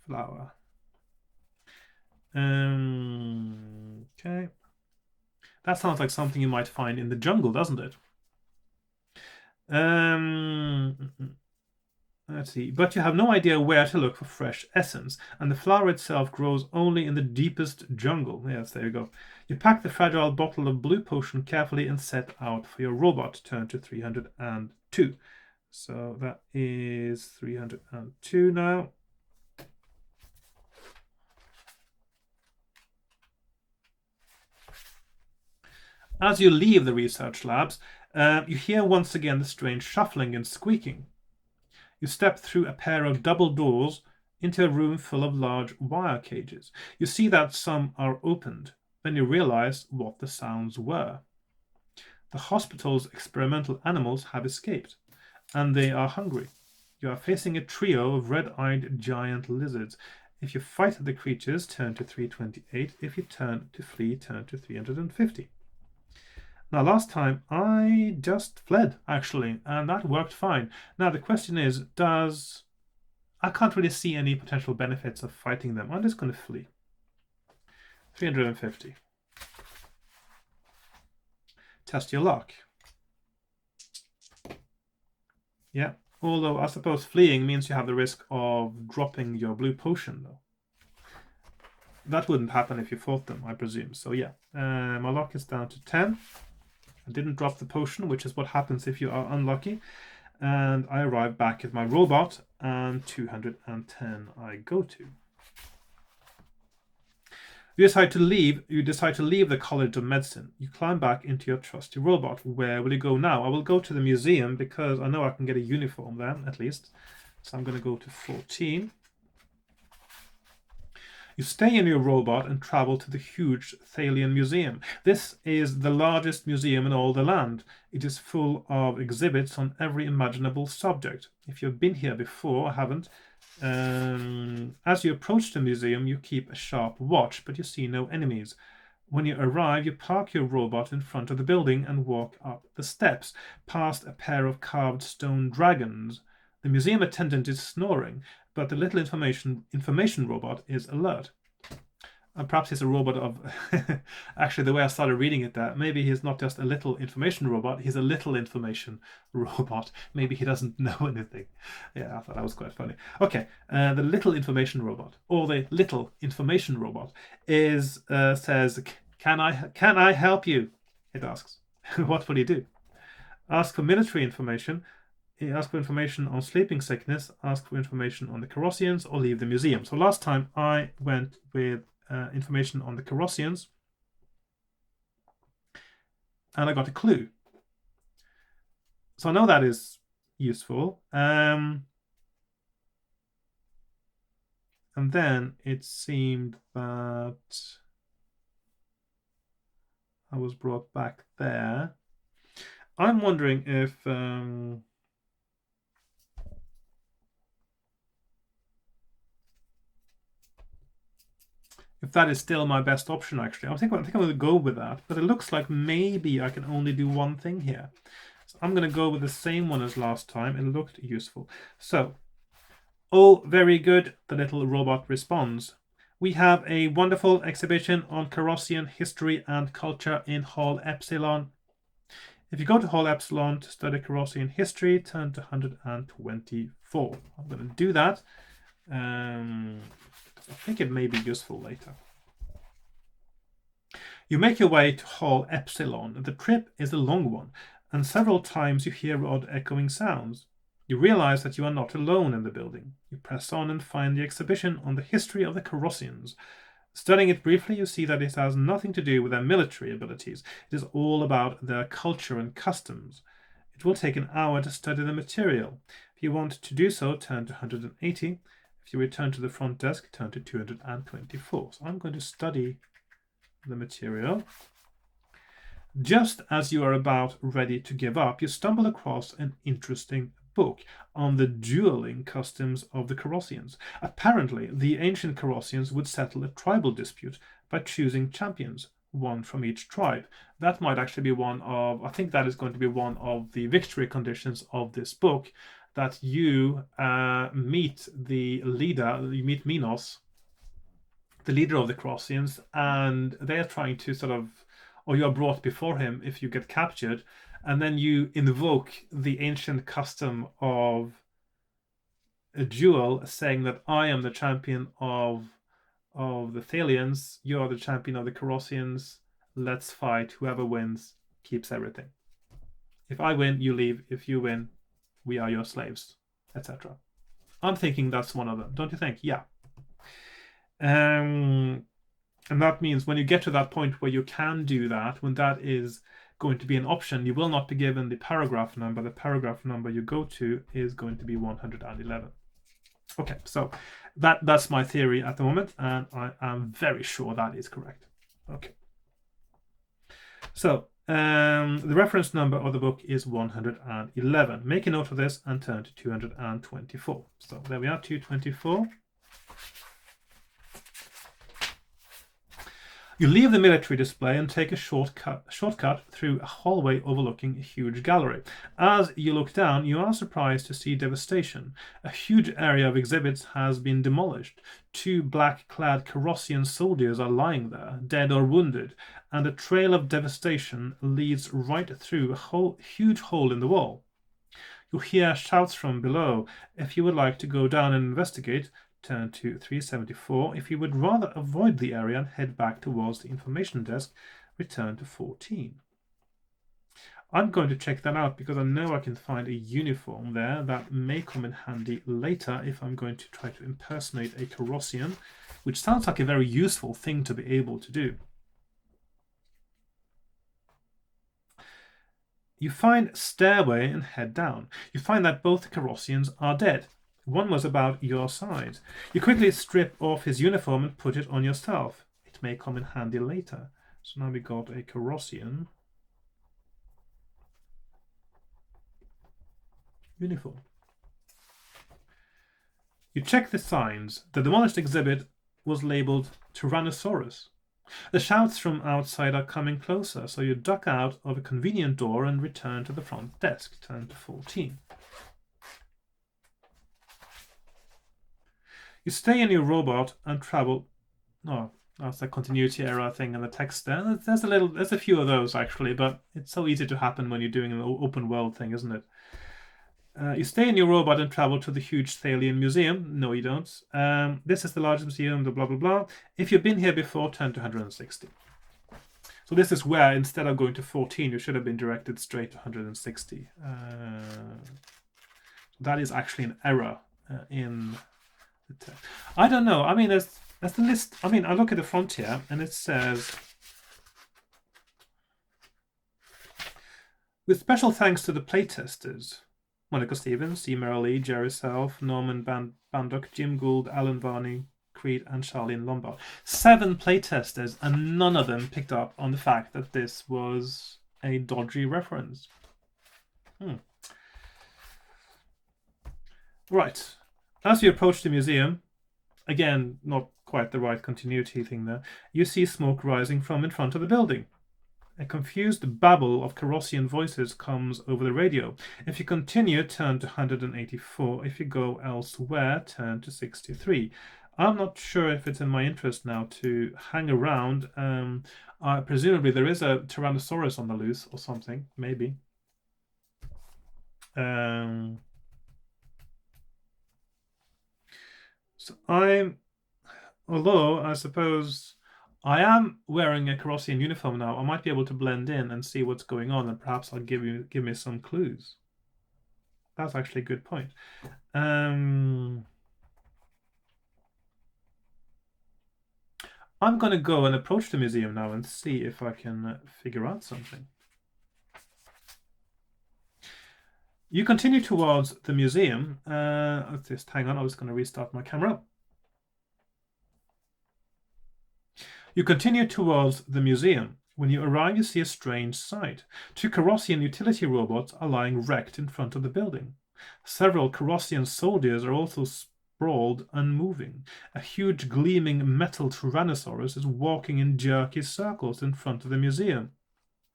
flower. Okay. That sounds like something you might find in the jungle, doesn't it? Let's see. But you have no idea where to look for fresh essence, and the flower itself grows only in the deepest jungle. Yes, there you go. You pack the fragile bottle of blue potion carefully and set out for your robot. Turn to 302. So that is 302 now. As you leave the research labs, you hear once again the strange shuffling and squeaking. You step through a pair of double doors into a room full of large wire cages. You see that some are opened. Then you realize what the sounds were. The hospital's experimental animals have escaped, and they are hungry. You are facing a trio of red-eyed giant lizards. If you fight the creatures, turn to 328. If you turn to flee, turn to 350. Now, last time I just fled, actually, and that worked fine. Now, the question is, I can't really see any potential benefits of fighting them. I'm just going to flee. 350. Test your luck. Yeah, although I suppose fleeing means you have the risk of dropping your blue potion, though. That wouldn't happen if you fought them, I presume. So yeah, my luck is down to 10. I didn't drop the potion, which is what happens if you are unlucky. And I arrive back at my robot, and 210 I go to. You decide to leave the College of Medicine. You climb back into your trusty robot. Where will you go now? I will go to the museum because I know I can get a uniform there, at least. So I'm going to go to 14. You stay in your robot and travel to the huge Thalian Museum. This is the largest museum in all the land. It is full of exhibits on every imaginable subject. If you've been here before, haven't, as you approach the museum, you keep a sharp watch, but you see no enemies. When you arrive, you park your robot in front of the building and walk up the steps, past a pair of carved stone dragons. The museum attendant is snoring, but the little information robot is alert. Perhaps he's a robot of... Actually, the way I started reading it there, maybe he's not just a little information robot, he's a little information robot. Maybe he doesn't know anything. Yeah, I thought that was quite funny. Okay, the little information robot, or the little information robot, says, Can I help you? It asks. What will you do? Ask for military information. Ask for information on sleeping sickness. Ask for information on the Colossians, or leave the museum. So last time I went with information on the Colossians, and I got a clue. So I know that is useful. And then it seemed that I was brought back there. I'm wondering if that is still my best option, actually. I think I'm going to go with that, but it looks like maybe I can only do one thing here. So I'm going to go with the same one as last time. It looked useful. So, oh, very good, the little robot responds. We have a wonderful exhibition on Colossian history and culture in Hall Epsilon. If you go to Hall Epsilon to study Colossian history, turn to 124. I'm going to do that. I think it may be useful later. You make your way to Hall Epsilon. The trip is a long one, and several times you hear odd echoing sounds. You realize that you are not alone in the building. You press on and find the exhibition on the history of the Colossians. Studying it briefly, you see that it has nothing to do with their military abilities. It is all about their culture and customs. It will take an hour to study the material. If you want to do so, turn to 180. If you return to the front desk, turn to 224. So I'm going to study the material. Just as you are about ready to give up, you stumble across an interesting book on the dueling customs of the Colossians. Apparently, the ancient Colossians would settle a tribal dispute by choosing champions, one from each tribe. That might actually be one of, I think that is going to be one of the victory conditions of this book, that you meet the leader, you meet Minos, the leader of the Colossians, and they are trying to sort of, or you are brought before him if you get captured, and then you invoke the ancient custom of a duel, saying that I am the champion of the Thalians, you are the champion of the Colossians, let's fight, whoever wins keeps everything. If I win, you leave. If you win, we are your slaves, etc. I'm thinking that's one of them, don't you think? Yeah. And that means when you get to that point where you can do that, when that is going to be an option, you will not be given the paragraph number. The paragraph number you go to is going to be 111. Okay, so that's my theory at the moment, and I am very sure that is correct. Okay. So the reference number of the book is 111. Make a note of this and turn to 224. So there we are, 224. You leave the military display and take a shortcut through a hallway overlooking a huge gallery. As you look down, you are surprised to see devastation. A huge area of exhibits has been demolished. 2 black-clad Colossian soldiers are lying there, dead or wounded, and a trail of devastation leads right through a huge hole in the wall. You hear shouts from below. If you would like to go down and investigate, turn to 374. If you would rather avoid the area and head back towards the information desk, return to 14. I'm going to check that out because I know I can find a uniform there that may come in handy later if I'm going to try to impersonate a Colossian, which sounds like a very useful thing to be able to do. You find stairway and head down. You find that both the Colossians are dead. One was about your size. You quickly strip off his uniform and put it on yourself. It may come in handy later. So now we got a Colossian uniform. You check the signs. The demolished exhibit was labeled Tyrannosaurus. The shouts from outside are coming closer, so you duck out of a convenient door and return to the front desk. Turn to 14. You stay in your robot and travel. Oh, that's a continuity error thing in the text there. There's a few of those actually, but it's so easy to happen when you're doing an open world thing, isn't it? You stay in your robot and travel to the huge Thalian museum. No, you don't. This is the largest museum, blah, blah, blah. If you've been here before, turn to 160. So this is where, instead of going to 14, you should have been directed straight to 160. That is actually an error in the text. I don't know. I mean, there's the list. I mean, I look at the front here, and it says, with special thanks to the playtesters, Monica Stevens, C. Merrill Lee, Jerry Self, Norman Bandock, Jim Gould, Alan Varney, Creed, and Charlene Lombard. 7 playtesters, and none of them picked up on the fact that this was a dodgy reference. Right. As you approach the museum, again, not quite the right continuity thing there, you see smoke rising from in front of the building. A confused babble of Carrossian voices comes over the radio. If you continue, turn to 184. If you go elsewhere, turn to 63. I'm not sure if it's in my interest now to hang around. Presumably there is a Tyrannosaurus on the loose or something, maybe. So although I suppose I am wearing a Carrossian uniform now, I might be able to blend in and see what's going on, and perhaps I'll give me some clues. That's actually a good point. I'm going to go and approach the museum now and see if I can figure out something. You continue towards the museum. Just hang on, I was going to restart my camera. You continue towards the museum. When you arrive, you see a strange sight. 2 Carrossian utility robots are lying wrecked in front of the building. Several Carrossian soldiers are also sprawled, unmoving. A huge gleaming metal Tyrannosaurus is walking in jerky circles in front of the museum.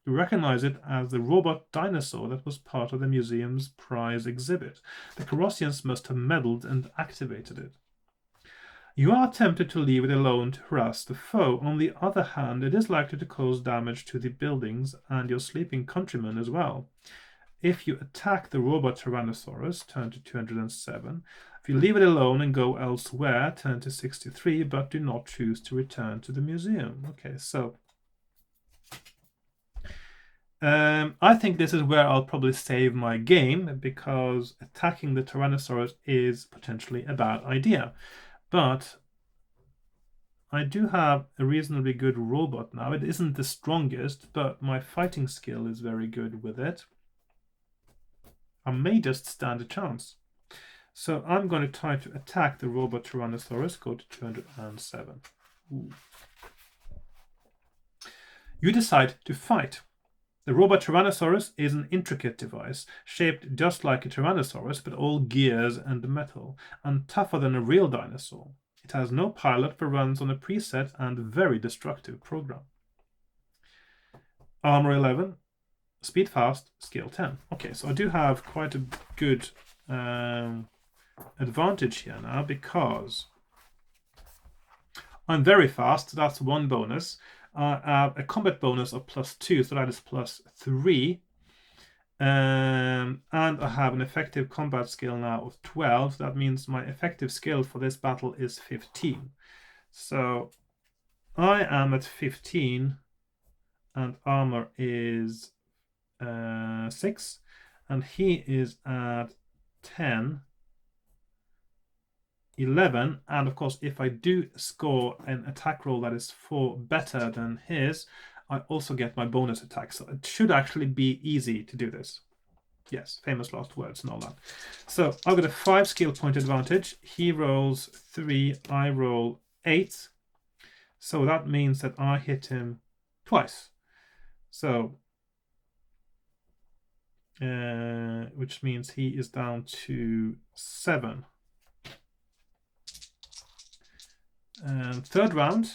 You recognize it as the robot dinosaur that was part of the museum's prize exhibit. The Carrossians must have meddled and activated it. You are tempted to leave it alone to harass the foe. On the other hand, it is likely to cause damage to the buildings and your sleeping countrymen as well. If you attack the robot Tyrannosaurus, turn to 207. If you leave it alone and go elsewhere, turn to 63, but do not choose to return to the museum. Okay, so I think this is where I'll probably save my game, because attacking the Tyrannosaurus is potentially a bad idea. But I do have a reasonably good robot now. It isn't the strongest, but my fighting skill is very good with it. I may just stand a chance. So I'm going to try to attack the robot Tyrannosaurus. Go to 207. Ooh. You decide to fight. The robot Tyrannosaurus is an intricate device, shaped just like a Tyrannosaurus, but all gears and metal, and tougher than a real dinosaur. It has no pilot, but runs on a preset and very destructive program. Armor 11, speed fast, skill 10. Okay, so I do have quite a good advantage here now, because I'm very fast. That's 1 bonus. I have a combat bonus of +2, so that is +3. And I have an effective combat skill now of 12. So that means my effective skill for this battle is 15. So I am at 15, and armor is 6, and he is at 10. 11, and of course if I do score an attack roll that is 4 better than his, I also get my bonus attack. So it should actually be easy to do this. Yes, famous last words and all that. So I've got a 5 skill point advantage. He rolls 3, I roll 8. So that means that I hit him twice. So which means he is down to 7. And third round,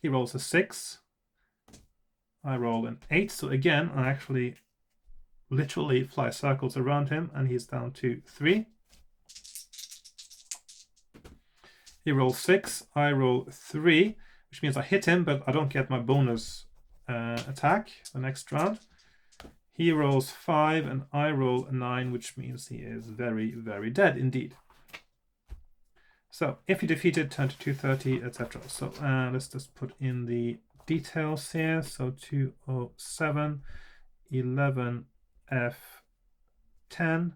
he rolls a 6. I roll an 8. So again, I actually literally fly circles around him, and he's down to 3. He rolls 6. I roll 3, which means I hit him, but I don't get my bonus attack the next round. He rolls 5, and I roll a 9, which means he is very, very dead indeed. So if you defeat it, turn to 230, etc. So let's just put in the details here. So 207, 11, F10.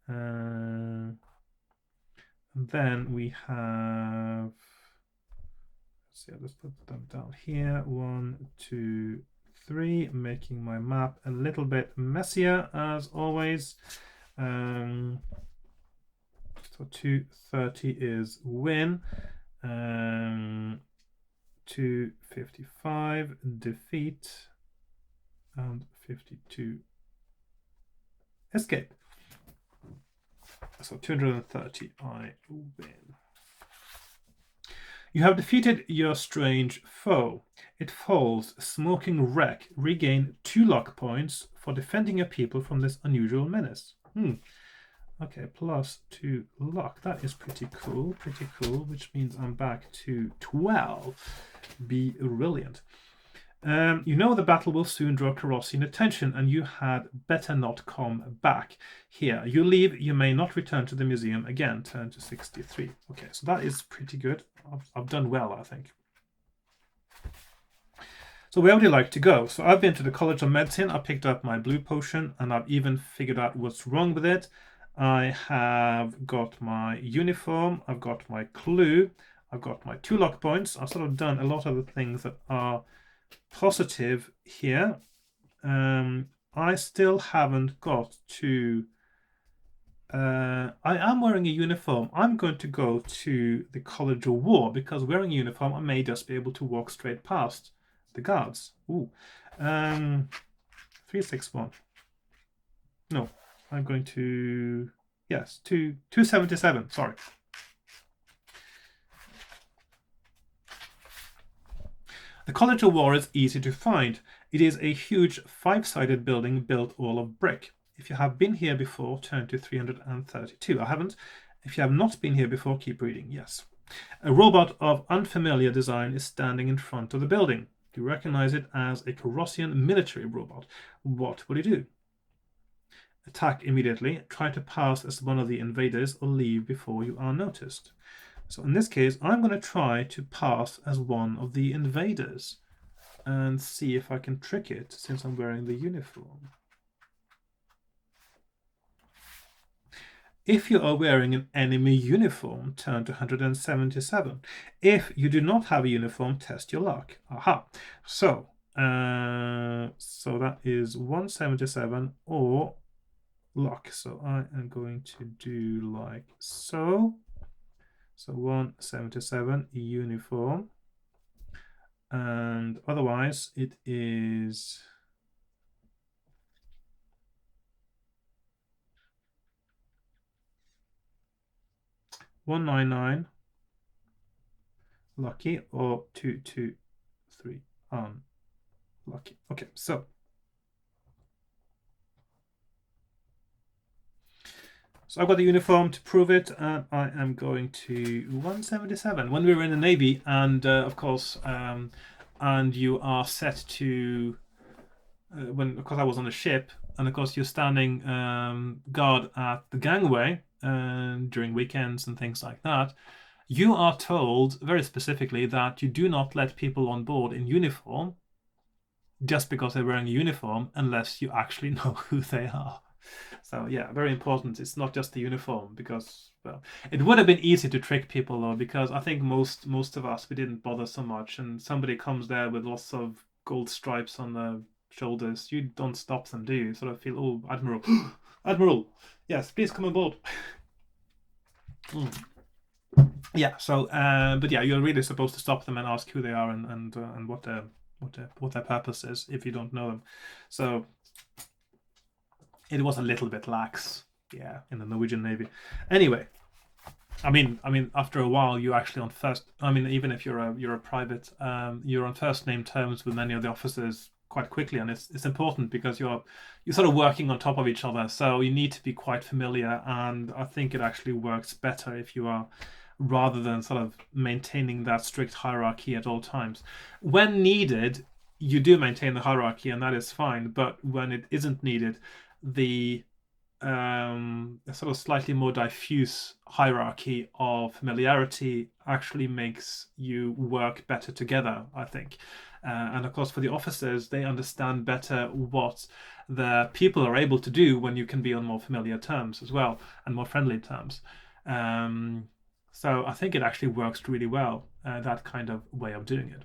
And then we have, let's see, I'll just put them down here. 1, 2, 3, making my map a little bit messier as always. So 230 is win. 255 defeat, and 52 escape. So 230 I win. You have defeated your strange foe. It falls, smoking wreck. Regain 2 luck points for defending your people from this unusual menace. Okay, plus 2 luck. That is pretty cool, which means I'm back to 12. Brilliant. You know the battle will soon draw Carrossian attention, and you had better not come back. Here, you leave. You may not return to the museum again. Turn to 63. Okay, so that is pretty good. I've done well, I think. So where would you like to go? So I've been to the College of Medicine. I picked up my blue potion, and I've even figured out what's wrong with it. I have got my uniform. I've got my clue. I've got my 2 luck points. I've sort of done a lot of the things that are positive here. I still haven't got to I am wearing a uniform. I'm going to go to the College of War, because wearing a uniform I may just be able to walk straight past the guards. 361. No, I'm going to, yes, 277, sorry. The College of War is easy to find. It is a huge 5-sided building built all of brick. If you have been here before, turn to 332. I haven't. If you have not been here before, keep reading. Yes. A robot of unfamiliar design is standing in front of the building. You recognize it as a Carrossian military robot. What will you do? Attack immediately. Try to pass as one of the invaders or leave before you are noticed. So in this case, I'm going to try to pass as one of the invaders and see if I can trick it, since I'm wearing the uniform. If you are wearing an enemy uniform, turn to 177. If you do not have a uniform, test your luck. Aha. So that is 177 or luck. So I am going to do like so. So 177 uniform, and otherwise it is 199 lucky, or 223 unlucky. Okay, so I've got the uniform to prove it, and I am going to 177. When we were in the Navy, and of course, and you are set to, because I was on a ship, and of course you're standing guard at the gangway during weekends and things like that, you are told very specifically that you do not let people on board in uniform just because they're wearing a uniform unless you actually know who they are. So yeah, very important. It's not just the uniform, because, well, it would have been easy to trick people though, because I think most of us, we didn't bother so much, and somebody comes there with lots of gold stripes on the shoulders, you don't stop them, do you? You sort of feel, oh, Admiral, Admiral, yes, please come aboard. Yeah, so but yeah, you're really supposed to stop them and ask who they are and what their purpose is if you don't know them. So it was a little bit lax, yeah, in the Norwegian Navy. Anyway, I mean, after a while, you actually on first. I mean, even if you're a private, you're on first name terms with many of the officers quite quickly, and it's important because you're sort of working on top of each other. So you need to be quite familiar, and I think it actually works better if you are, rather than sort of maintaining that strict hierarchy at all times. When needed, you do maintain the hierarchy, and that is fine. But when it isn't needed, the a sort of slightly more diffuse hierarchy of familiarity actually makes you work better together, I think. And of course, for the officers, they understand better what the people are able to do when you can be on more familiar terms as well and more friendly terms. Um, so I think it actually works really well, that kind of way of doing it.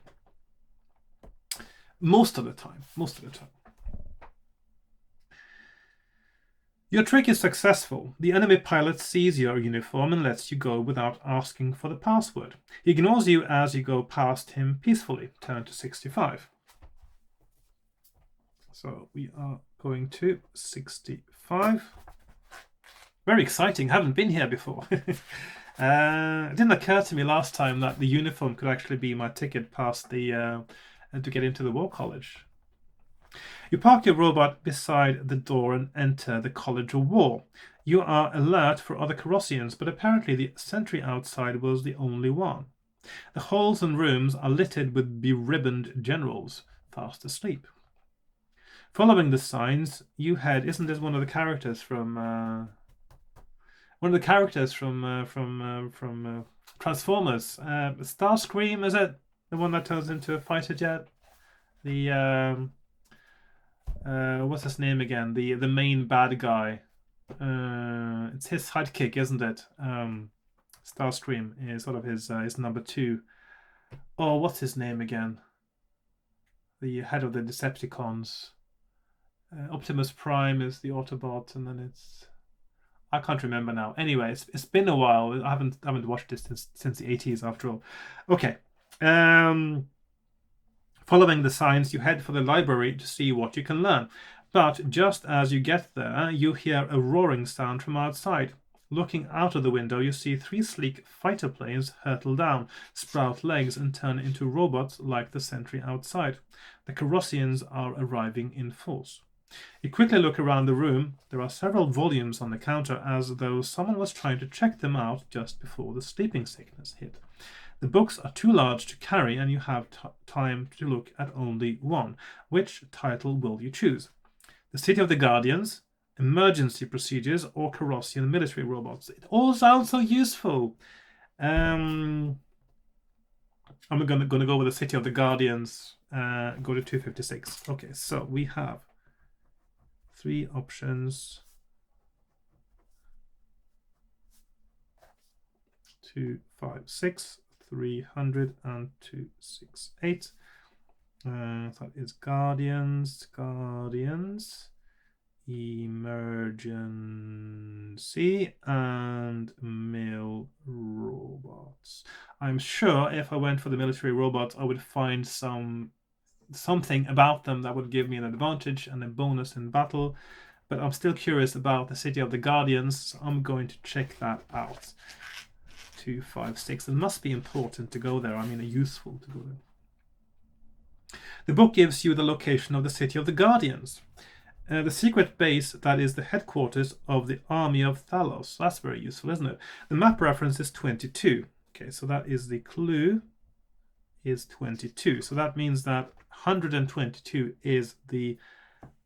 Most of the time. Most of the time. Your trick is successful. The enemy pilot sees your uniform and lets you go without asking for the password. He ignores you as you go past him peacefully. Turn to 65. So we are going to 65. Very exciting. Haven't been here before. It didn't occur to me last time that the uniform could actually be my ticket past the to get into the War College. You park your robot beside the door and enter the College of War. You are alert for other Colossians, but apparently the sentry outside was the only one. The halls and rooms are littered with beribboned generals, fast asleep. Following the signs, you head. Isn't this one of the characters from Transformers? Starscream, is it the one that turns into a fighter jet? The what's his name again? The main bad guy. It's his sidekick, isn't it? Starscream is sort of his number two. Oh, what's his name again? The head of the Decepticons. Optimus Prime is the Autobot, and then I can't remember now. Anyway, it's been a while. I haven't watched this since the 80s after all. Okay. Following the signs, you head for the library to see what you can learn. But just as you get there, you hear a roaring sound from outside. Looking out of the window, you see 3 sleek fighter planes hurtle down, sprout legs, and turn into robots like the sentry outside. The Colossians are arriving in force. You quickly look around the room. There are several volumes on the counter, as though someone was trying to check them out just before the sleeping sickness hit. The books are too large to carry, and you have time to look at only one. Which title will you choose? The City of the Guardians, Emergency Procedures, or Colossian Military Robots? It all sounds so useful. I'm going to go with the City of the Guardians. Go to 256. Okay, so we have 3 options. 256. 300 and 268. That is Guardians, Emergency, and Mil Robots. I'm sure if I went for the military robots, I would find something about them that would give me an advantage and a bonus in battle. But I'm still curious about the City of the Guardians, so I'm going to check that out. 256. It must be important to go there. I mean, useful to go there. The book gives you the location of the City of the Guardians. The secret base that is the headquarters of the Army of Thalos. That's very useful, isn't it? The map reference is 22. Okay, so that is the clue, is 22. So that means that 122 is the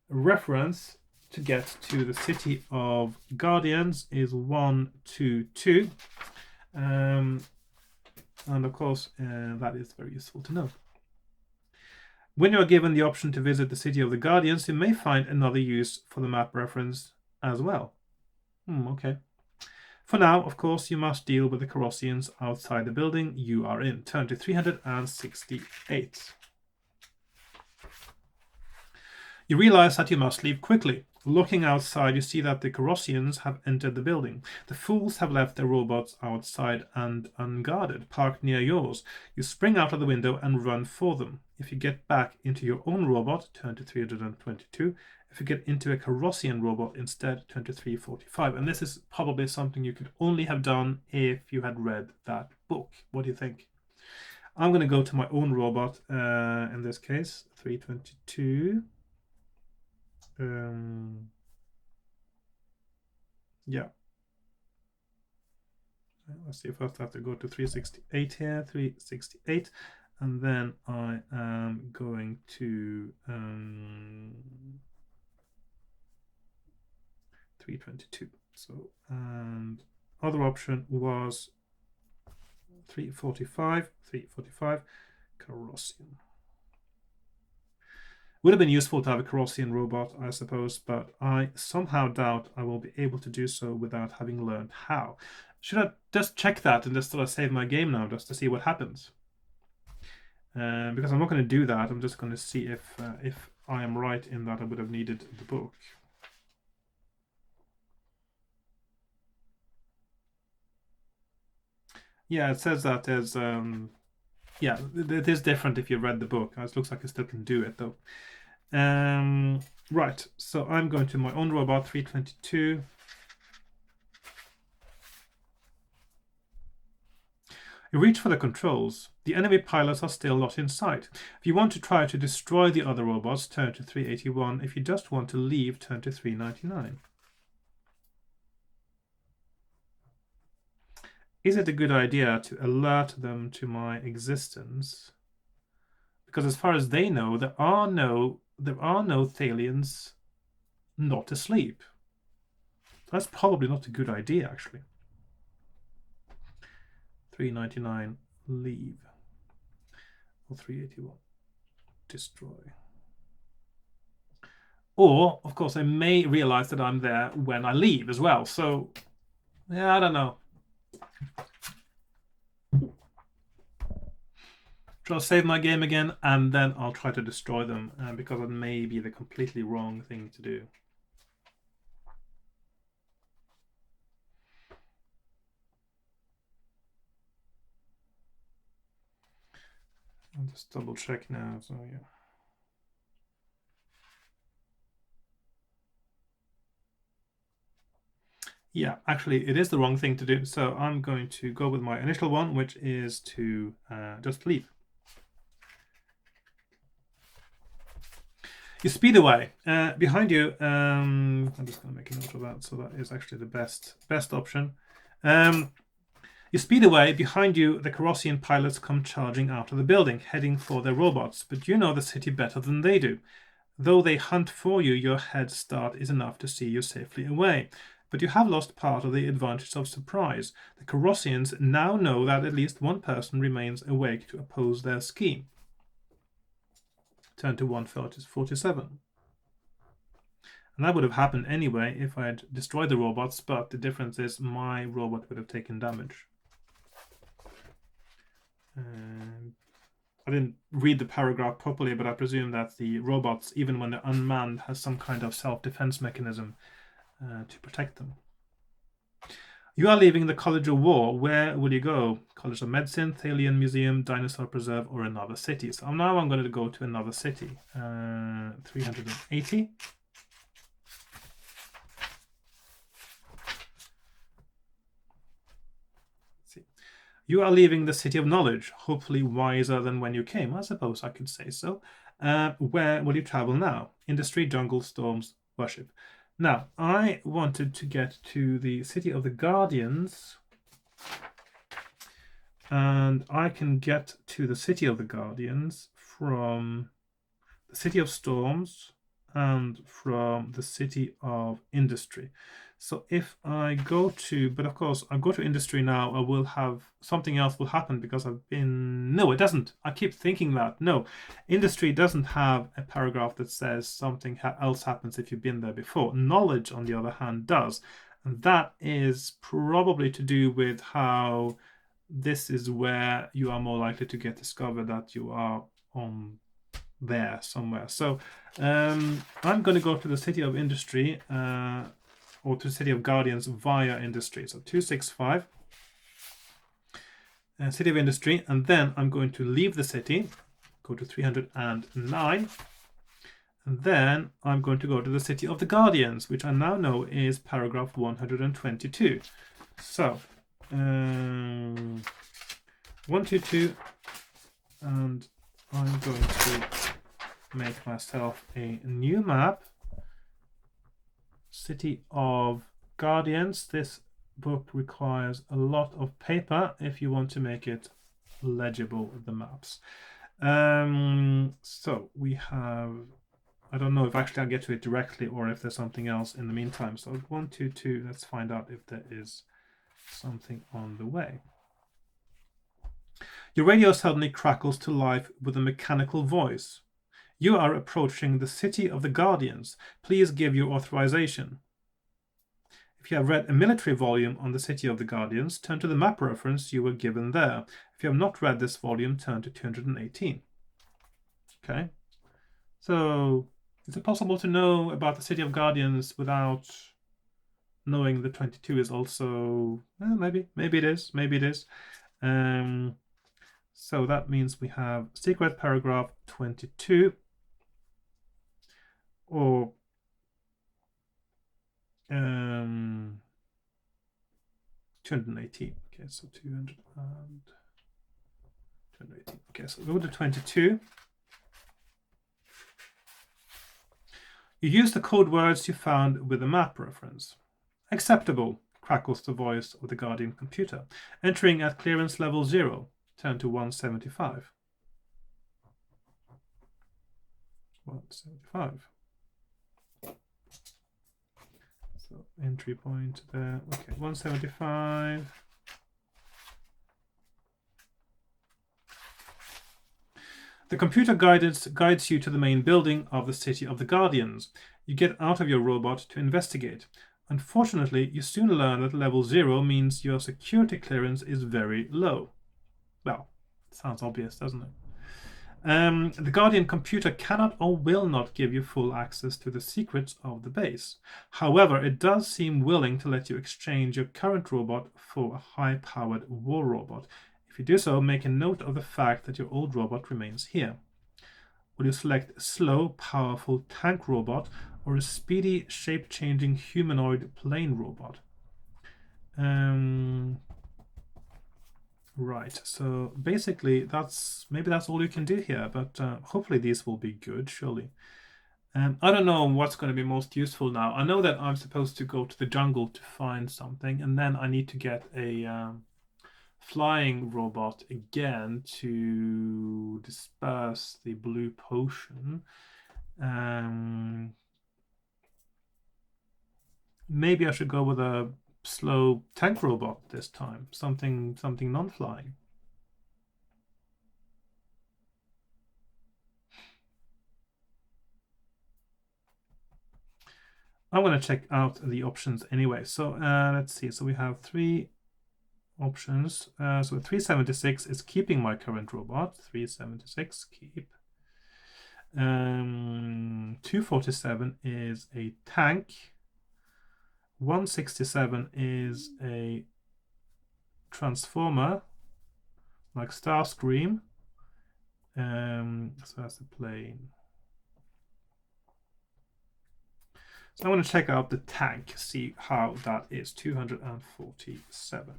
reference to get to the City of Guardians is 122. And of course, that is very useful to know. When you are given the option to visit the City of the Guardians, you may find another use for the map reference as well. Okay. For now, of course, you must deal with the Colossians outside the building you are in. Turn to 368. You realize that you must leave quickly. Looking outside, you see that the Colossians have entered the building. The fools have left their robots outside and unguarded, parked near yours. You spring out of the window and run for them. If you get back into your own robot, turn to 322. If you get into a Colossian robot instead, turn to 345. And this is probably something you could only have done if you had read that book. What do you think? I'm going to go to my own robot, in this case, 322. Yeah. Let's see, first I have to go to 368 here, 368, and then I am going to 322. So, and other option was 345, Carrossian. Would have been useful to have a Carrossian robot, I suppose, but I somehow doubt I will be able to do so without having learned how. Should I just check that and just sort of save my game now just to see what happens? Because I'm not going to do that. I'm just going to see if I am right in that I would have needed the book. Yeah, it says that there's yeah, it is different if you read the book. It looks like I still can do it though. Right, so I'm going to my own robot 322. You reach for the controls. The enemy pilots are still not in sight. If you want to try to destroy the other robots, turn to 381. If you just want to leave, turn to 399. Is it a good idea to alert them to my existence? Because as far as they know, there are no Thalians not asleep. That's probably not a good idea, actually. 399, leave. Or 381, destroy. Or, of course, I may realize that I'm there when I leave as well. So, yeah, I don't know. Try to save my game again, and then I'll try to destroy them, because it may be the completely wrong thing to do. I'll just double check now, so yeah. Yeah, actually, it is the wrong thing to do. So I'm going to go with my initial one, which is to just leave. You speed away. Behind you, I'm just going to make a note of that. So that is actually the best option. You speed away. Behind you, the Carrossian pilots come charging out of the building, heading for their robots. But you know the city better than they do. Though they hunt for you, your head start is enough to see you safely away. But you have lost part of the advantage of surprise. The Carrossians now know that at least one person remains awake to oppose their scheme. Turn to 147. And that would have happened anyway if I had destroyed the robots, but the difference is my robot would have taken damage. I didn't read the paragraph properly, but I presume that the robots, even when they're unmanned, has some kind of self-defense mechanism to protect them. You are leaving the College of War. Where will you go? College of Medicine, Thalian Museum, Dinosaur Preserve, or another city? So now I'm going to go to another city. 380. You are leaving the City of Knowledge, hopefully wiser than when you came. I suppose I could say so. Where will you travel now? Industry, jungle, storms, worship. Now, I wanted to get to the City of the Guardians. And I can get to the City of the Guardians from the City of Storms and from the City of Industry. So if I go to, but of course, I go to Industry now, I will have, something else will happen because I've been, no, it doesn't. I keep thinking that. No, Industry doesn't have a paragraph that says something else happens if you've been there before. Knowledge, on the other hand, does. And that is probably to do with how this is where you are more likely to get discovered that you are on there somewhere. So I'm going to go to the City of Industry, or to the City of Guardians via Industry. So 265, City of Industry, and then I'm going to leave the city, go to 309, and then I'm going to go to the City of the Guardians, which I now know is paragraph 122. So 122, and I'm going to make myself a new map. City of Guardians. This book requires a lot of paper if you want to make it legible, the maps. So we have, I don't know if actually I'll get to it directly or if there's something else in the meantime. So 1, 2, 2, let's find out if there is something on the way. Your radio suddenly crackles to life with a mechanical voice. You are approaching the city of the Guardians. Please give your authorization. If you have read a military volume on the city of the Guardians, turn to the map reference you were given there. If you have not read this volume, turn to 218. Okay. So, is it possible to know about the city of Guardians without knowing that 22 is also... maybe it is. So that means we have secret paragraph 22 or 218. Okay, so 200 and 218. Okay, so go to 22. You use the code words you found with the map reference. Acceptable, crackles the voice of the Guardian computer. Entering at clearance level 0. Turn to 175. 175. So entry point there. Okay, 175. The computer guides you to the main building of the City of the Guardians. You get out of your robot to investigate. Unfortunately, you soon learn that level 0 means your security clearance is very low. Well, it sounds obvious, doesn't it? The Guardian computer cannot or will not give you full access to the secrets of the base. However, it does seem willing to let you exchange your current robot for a high-powered war robot. If you do so, make a note of the fact that your old robot remains here. Will you select a slow, powerful tank robot or a speedy, shape-changing humanoid plane robot? Right, so basically maybe that's all you can do here, but hopefully these will be good, surely. I don't know what's going to be most useful now. I know that I'm supposed to go to the jungle to find something, and then I need to get a flying robot again to disperse the blue potion. Maybe I should go with a slow tank robot this time, something non-flying. I'm going to check out the options anyway. So let's see. So we have 3 options. So 376 is keeping my current robot. 376 keep. 247 is a tank. 167 is a transformer, like Starscream. So that's the plane. So I want to check out the tank, see how that is. 247.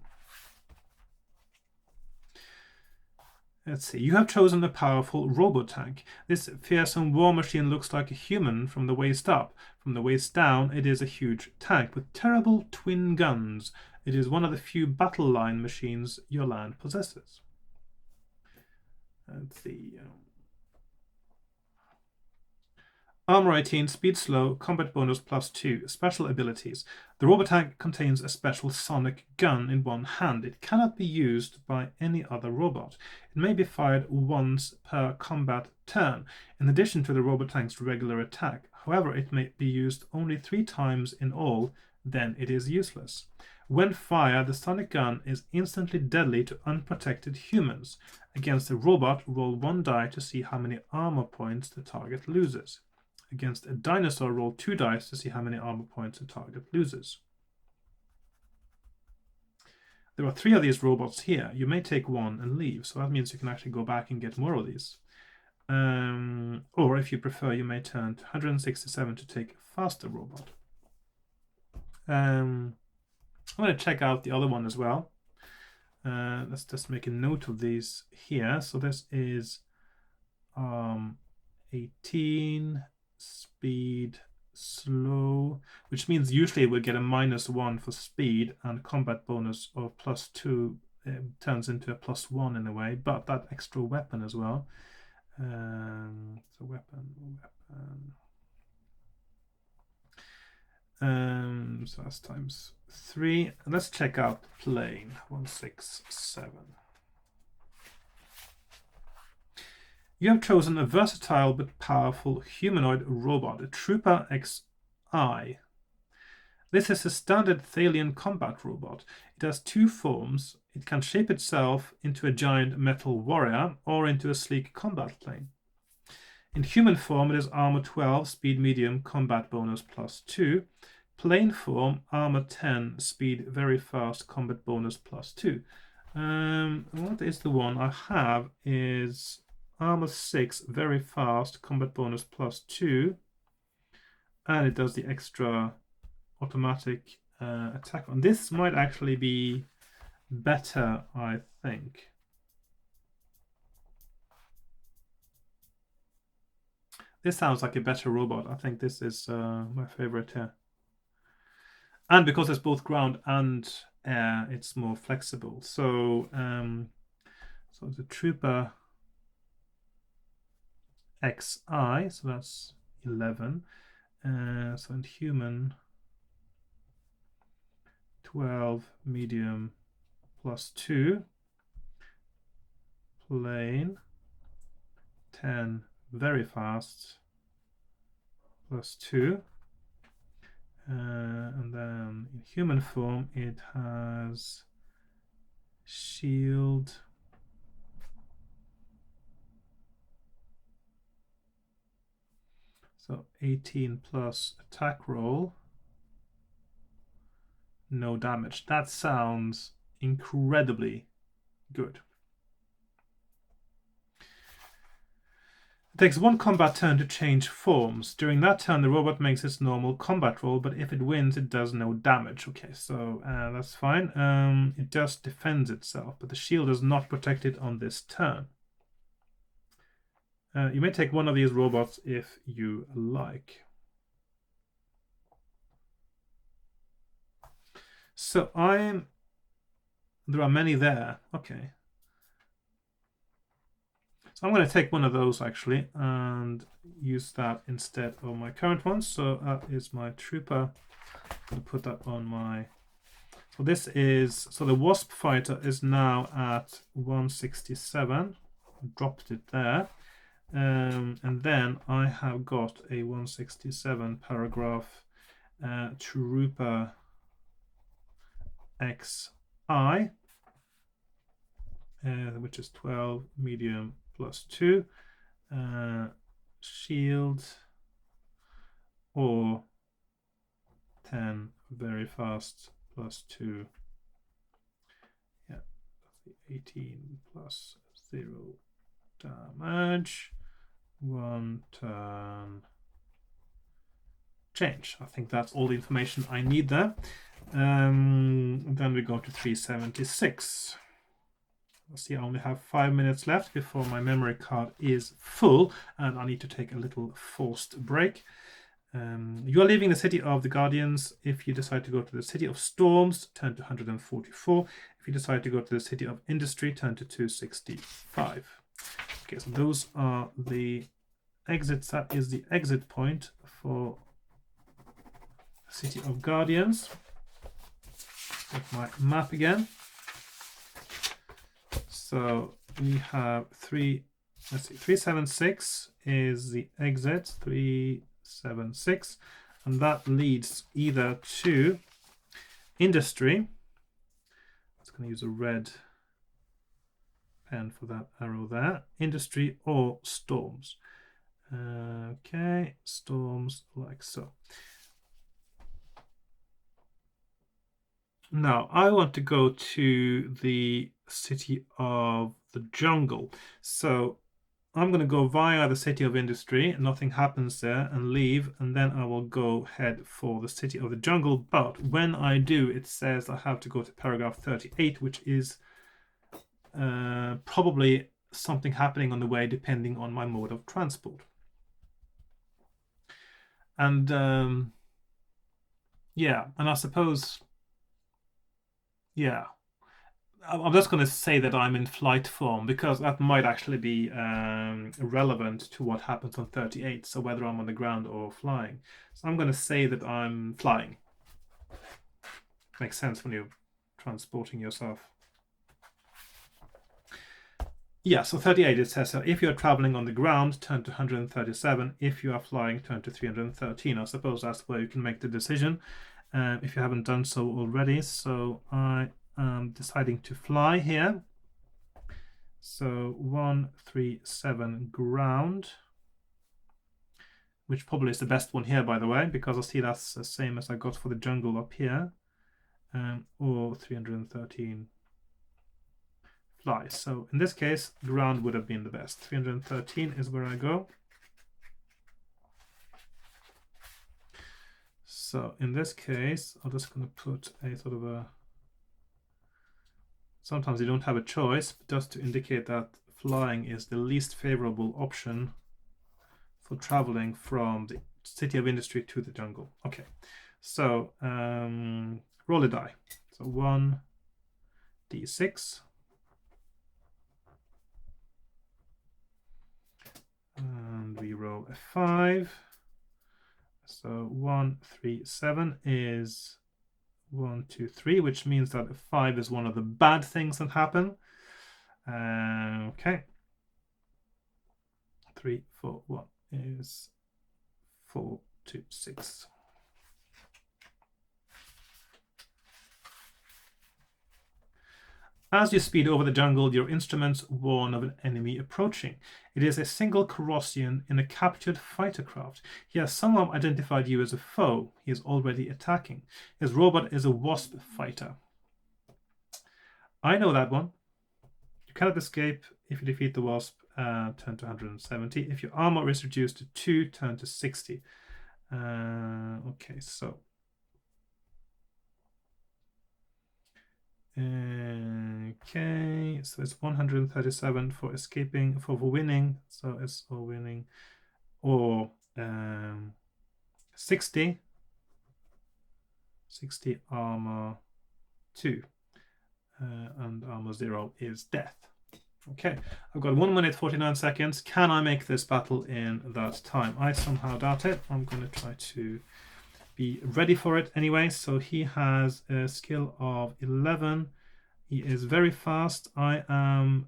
Let's see. You have chosen a powerful robo-tank. This fearsome war machine looks like a human from the waist up. From the waist down, it is a huge tank with terrible twin guns. It is one of the few battle line machines your land possesses. Let's see. Armor 18, speed slow, combat bonus +2, special abilities. The robotank contains a special sonic gun in one hand. It cannot be used by any other robot. It may be fired once per combat turn, in addition to the robotank's regular attack. However, it may be used only 3 times in all, then it is useless. When fired, the sonic gun is instantly deadly to unprotected humans. Against a robot, roll 1 die to see how many armor points the target loses. Against a dinosaur, roll 2 dice to see how many armor points the target loses. There are 3 of these robots here. You may take 1 and leave, so that means you can actually go back and get more of these. Or if you prefer, you may turn to 167 to take a faster robot. I'm going to check out the other one as well. Let's just make a note of these here. So this is 18 speed slow, which means usually we'll get a -1 for speed, and combat bonus of +2 turns into a +1 in a way, but that extra weapon as well. So weapon. So that's times 3. And let's check out the plane 167. You have chosen a versatile but powerful humanoid robot, a Trooper XI. This is a standard Thalian combat robot. It has 2 forms. It can shape itself into a giant metal warrior or into a sleek combat plane. In human form, it is armor 12, speed medium, combat bonus +2. Plane form, armor 10, speed very fast, combat bonus +2. What is the one I have is armor 6, very fast, combat bonus +2. And it does the extra automatic attack on. This might actually be better, I think. This sounds like a better robot. I think this is my favorite here. And because it's both ground and air, it's more flexible. So, so the Trooper XI, so that's 11. So in human, 12, medium, +2. Plane, 10, very fast, +2. And then in human form, it has shield, so 18 plus attack roll, no damage. That sounds incredibly good. It takes 1 combat turn to change forms. During that turn, the robot makes its normal combat roll, but if it wins, it does no damage. Okay, so that's fine. It just defends itself, but the shield is not protected on this turn. You may take one of these robots if you like. So there are many there. Okay. So I'm going to take one of those actually and use that instead of my current one. So that is my Trooper. I'm going to put that on my... So this is... So the Wasp fighter is now at 167. I dropped it there. And then I have got a 167 paragraph Trooper XI, which is 12 medium +2, shield, or 10 very fast +2. Yeah, 18 plus 0 damage. 1 turn change. I think that's all the information I need there. Then we go to 376. See, I only have 5 minutes left before my memory card is full, and I need to take a little forced break. You are leaving the City of the Guardians. If you decide to go to the City of Storms, turn to 144. If you decide to go to the City of Industry, turn to 265. Okay, so those are the exits. That is the exit point for City of Guardians. With my map again. So we have 376 is the exit, 376, and that leads either to Industry. I'm just going to use a red pen for that arrow there. Industry or Storms. Okay, Storms like so. Now, I want to go to the City of the Jungle. So I'm going to go via the City of Industry, nothing happens there, and leave, and then I will go head for the City of the Jungle. But when I do, it says I have to go to paragraph 38, which is probably something happening on the way, depending on my mode of transport. And yeah, and I suppose... Yeah, I'm just going to say that I'm in flight form because that might actually be relevant to what happens on 38. So whether I'm on the ground or flying. So I'm going to say that I'm flying. Makes sense when you're transporting yourself. Yeah, so 38 it says, if you're traveling on the ground, turn to 137. If you are flying, turn to 313. I suppose that's where you can make the decision if you haven't done so already. So I am deciding to fly here. So 137 ground, which probably is the best one here, by the way, because I see that's the same as I got for the jungle up here, or 313 fly. So in this case, ground would have been the best. 313 is where I go. So in this case, I'm just going to put a sort of a... Sometimes you don't have a choice, but just to indicate that flying is the least favorable option for traveling from the city of industry to the jungle. Okay, so roll a die. So 1d6. And we roll a 5. So 137 is 1, 2, 3, which means that a 5 is one of the bad things that happen. Okay. 3, 4, 1 is 4, 2, 6. As you speed over the jungle, your instruments warn of an enemy approaching. It is a single Corossian in a captured fighter craft. He has somehow identified you as a foe. He is already attacking. His robot is a Wasp fighter. I know that one. You cannot escape if you defeat the Wasp. Turn to 170. If your armor is reduced to 2, turn to 60. Okay, so... Okay, so it's 137 for escaping, for winning, so it's for winning, or 60 armor 2, and armor 0 is death. Okay, I've got 1 minute 49 seconds. Can I make this battle in that time? I somehow doubt it. I'm going to try to be ready for it anyway. So he has a skill of 11. He is very fast. I am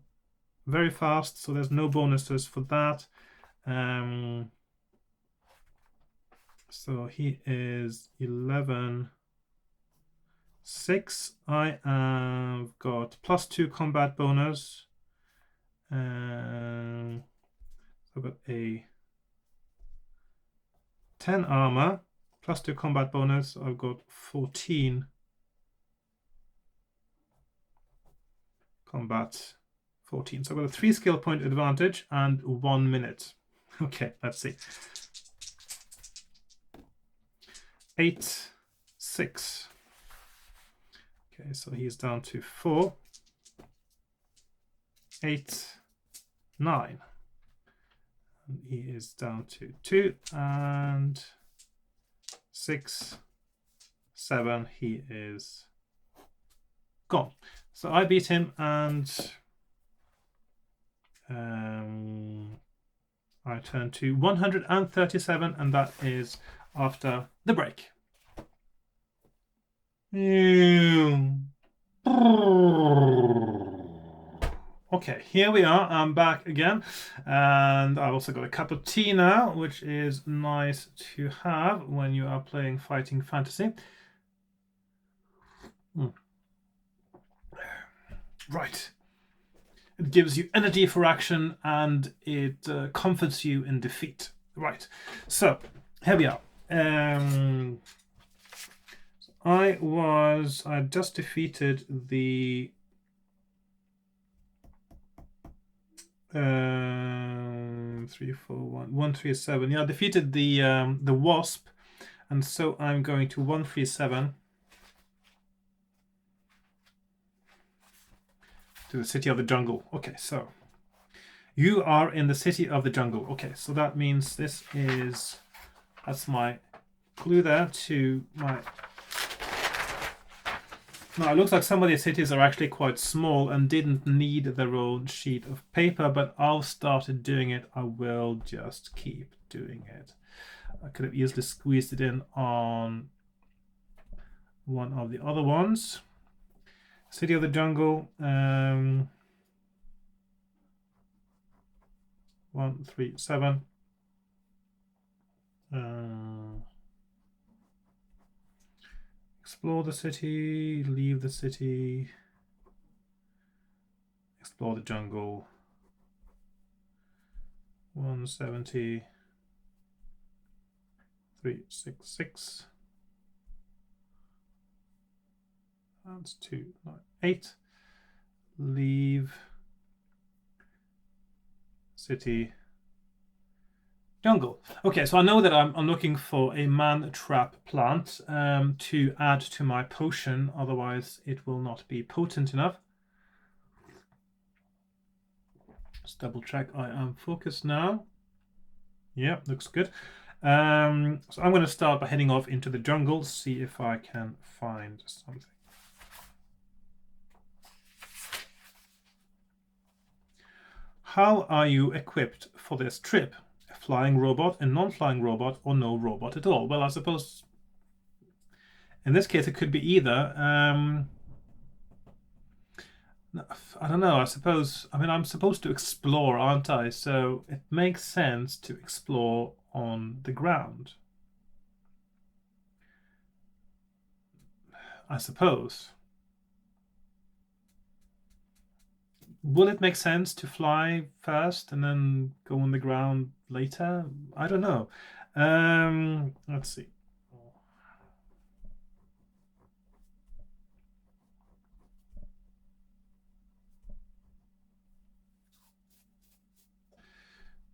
very fast, so there's no bonuses for that. So he is 11, 6. I have got +2 combat bonus. I've got a 10 armor. +2 combat bonus, I've got 14 combat, 14. So I've got a 3 skill point advantage and 1 minute. Okay, let's see. 8, 6. Okay, so he's down to 4. 8, 9. And he is down to 2 and 6, 7. He is gone. So I beat him, and I turn to 137, and that is after the break. Okay, here we are. I'm back again, and I've also got a cup of tea now, which is nice to have when you are playing fighting fantasy. Right. It gives you energy for action, and it comforts you in defeat. Right. So here we are. I just defeated the 137. Yeah, I defeated the Wasp, and so I'm going to 137 to the city of the jungle. Okay, so you are in the city of the jungle. Okay, so that means that's my clue there to my Now, it looks like some of these cities are actually quite small and didn't need their own sheet of paper, but I'll start doing it. I will just keep doing it. I could have easily squeezed it in on one of the other ones. City of the Jungle. 137. Explore the city, leave the city, explore the jungle. 170. 366. That's 298. Leave city jungle. Okay, so I know that I'm looking for a man trap plant to add to my potion, otherwise it will not be potent enough. Let's double check I am focused now. Yeah, looks good. So I'm going to start by heading off into the jungle, see if I can find something. How are you equipped for this trip? A flying robot, a non-flying robot, or no robot at all? Well, I suppose in this case it could be either. I don't know. I suppose, I mean, I'm supposed to explore, aren't I? So it makes sense to explore on the ground, I suppose. Will it make sense to fly first and then go on the ground later? I don't know. Let's see.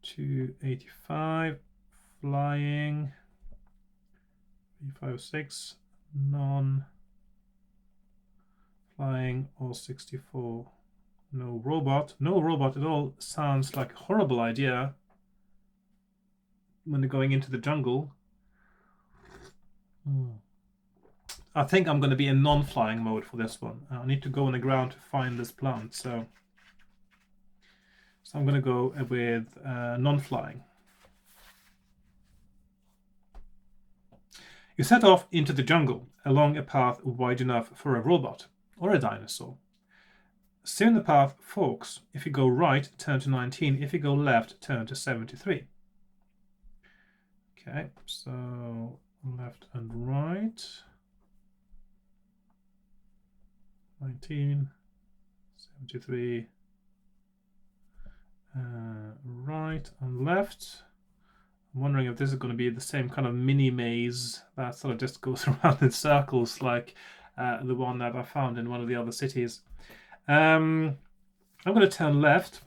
$285 flying, 356 non-flying, or 64 no robot. No robot at all sounds like a horrible idea when they're going into the jungle. I think I'm going to be in non-flying mode for this one. I need to go on the ground to find this plant, so I'm going to go with non-flying. You set off into the jungle along a path wide enough for a robot or a dinosaur. Soon the path forks. If you go right, turn to 19. If you go left, turn to 73. Okay, so left and right. 19, 73. Right and left. I'm wondering if this is going to be the same kind of mini maze that sort of just goes around in circles like the one that I found in one of the other cities. I'm going to turn left.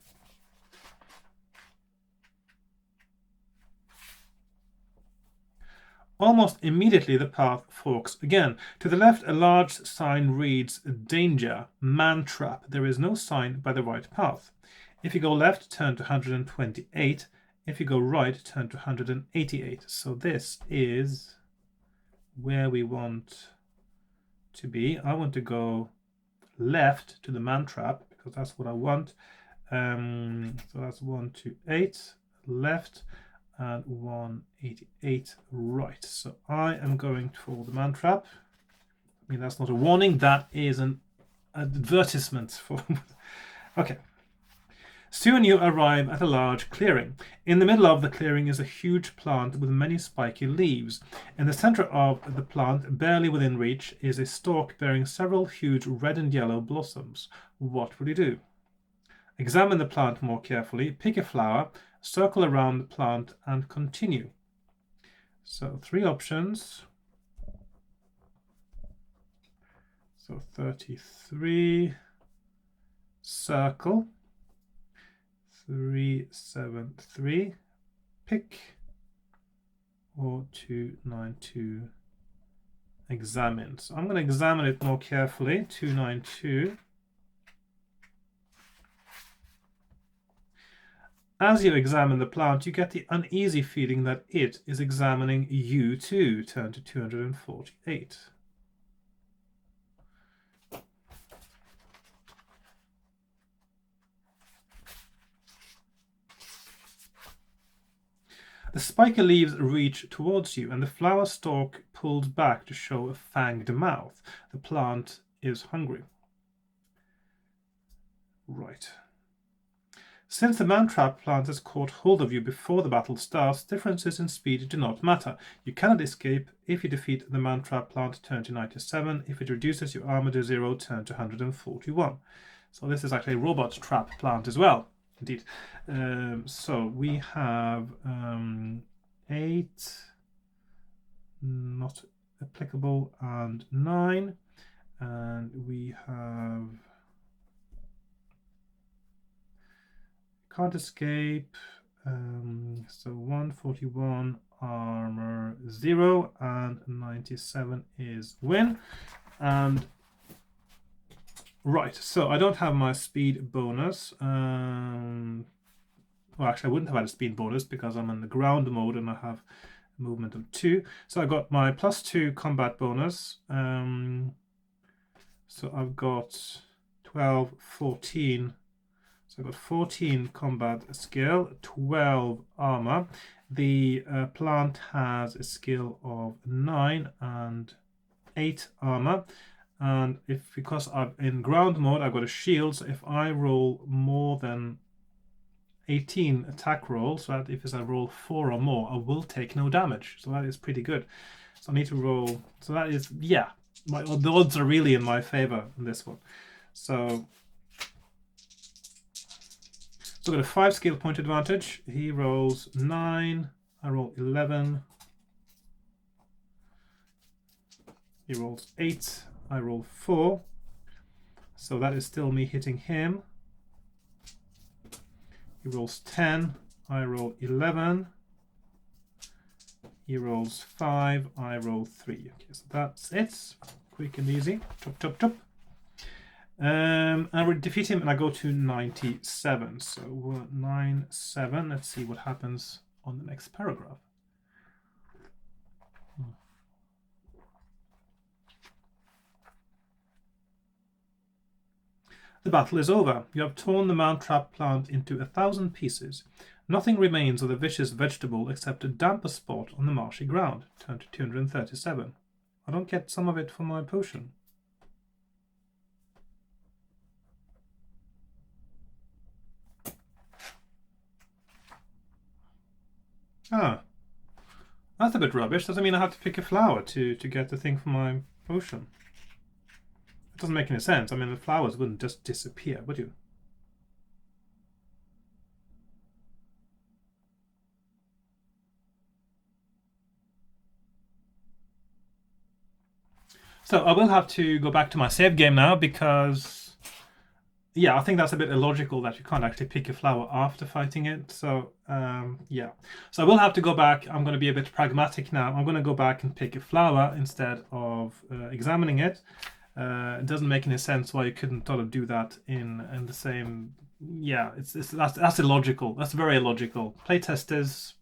Almost immediately the path forks again. To the left, a large sign reads, "Danger, man trap. There is no sign by the right path." If you go left, turn to 128. If you go right, turn to 188. So this is where we want to be. I want to go left to the man trap because that's what I want. So that's 128 left and 188 right. So I am going for the man trap. I mean, that's not a warning, that is an advertisement for okay. Soon you arrive at a large clearing. In the middle of the clearing is a huge plant with many spiky leaves. In the center of the plant, barely within reach, is a stalk bearing several huge red and yellow blossoms. What will you do? Examine the plant more carefully, pick a flower, circle around the plant, and continue. So 3 options. So 33, circle. 373, pick, or 292, examine. So I'm going to examine it more carefully. 292. As you examine the plant, you get the uneasy feeling that it is examining you too. Turn to 248. The spiky leaves reach towards you, and the flower stalk pulls back to show a fanged mouth. The plant is hungry. Right. Since the man-trap plant has caught hold of you before the battle starts, differences in speed do not matter. You cannot escape. If you defeat the man-trap plant, turn to 97. If it reduces your armor to 0, turn to 141. So this is actually a robot trap plant as well. Indeed. So we have 8, not applicable, and 9. And we have... Can't escape. So 141, armor 0, and 97 is win. And right, so I don't have my speed bonus. Well, actually, I wouldn't have had a speed bonus because I'm in the ground mode and I have a movement of 2. So I got my +2 combat bonus. So I've got 12, 14. So I've got 14 combat skill, 12 armor. The plant has a skill of 9 and 8 armor. And because I'm in ground mode, I've got a shield. So if I roll more than 18 attack rolls, so that if I roll 4 or more, I will take no damage. So that is pretty good. So I need to roll. So that is, yeah, the odds are really in my favor in this one. So I've got a 5 skill point advantage. He rolls 9. I roll 11. He rolls 8. I roll 4. So that is still me hitting him. He rolls 10. I roll 11. He rolls 5. I roll 3. Okay, so that's it. Quick and easy. Chop, chop, chop. I would defeat him and I go to 97. So 97. Let's see what happens on the next paragraph. The battle is over. You have torn the man-trap plant into 1,000 pieces. Nothing remains of the vicious vegetable except a damper spot on the marshy ground. Turn to 237. I don't get some of it for my potion. Ah, that's a bit rubbish. Doesn't mean I have to pick a flower to get the thing for my potion. It doesn't make any sense. I mean, the flowers wouldn't just disappear, would you? So I will have to go back to my save game now because, yeah, I think that's a bit illogical that you can't actually pick a flower after fighting it. So, yeah. So I will have to go back. I'm going to be a bit pragmatic now. I'm going to go back and pick a flower instead of examining it. It doesn't make any sense why you couldn't sort of do that in the same... Yeah, that's illogical. That's very illogical. Playtesters,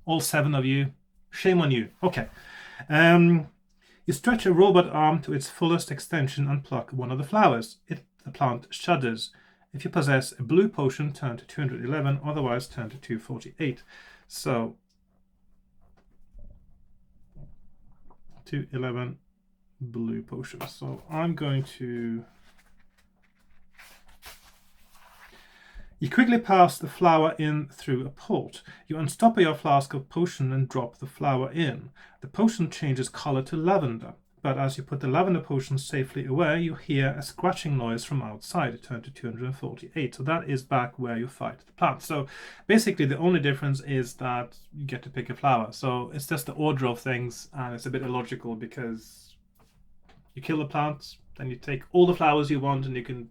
all 7 of you, shame on you. Okay. You stretch a robot arm to its fullest extension and pluck one of the flowers. The plant shudders. If you possess a blue potion, turn to 211, otherwise turn to 248. So 211 blue potions. So I'm going to... You quickly pass the flower in through a port. You unstopper your flask of potion and drop the flower in. The potion changes color to lavender, but as you put the lavender potion safely away, you hear a scratching noise from outside. Turn to 248. So that is back where you fight the plant. So basically the only difference is that you get to pick a flower. So it's just the order of things, and it's a bit illogical because you kill the plants, then you take all the flowers you want, and you can...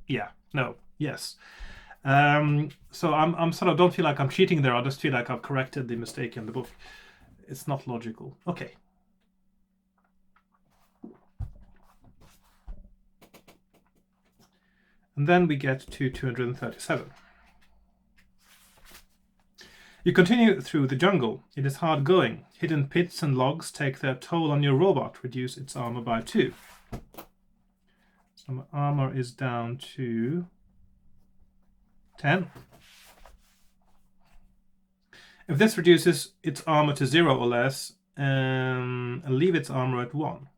Yeah, no, yes. So I'm sort of don't feel like I'm cheating there. I just feel like I've corrected the mistake in the book. It's not logical. Okay. And then we get to 237. You continue through the jungle. It is hard going. Hidden pits and logs take their toll on your robot. Reduce its armor by 2. So my armor is down to 10. If this reduces its armor to 0 or less, leave its armor at 1.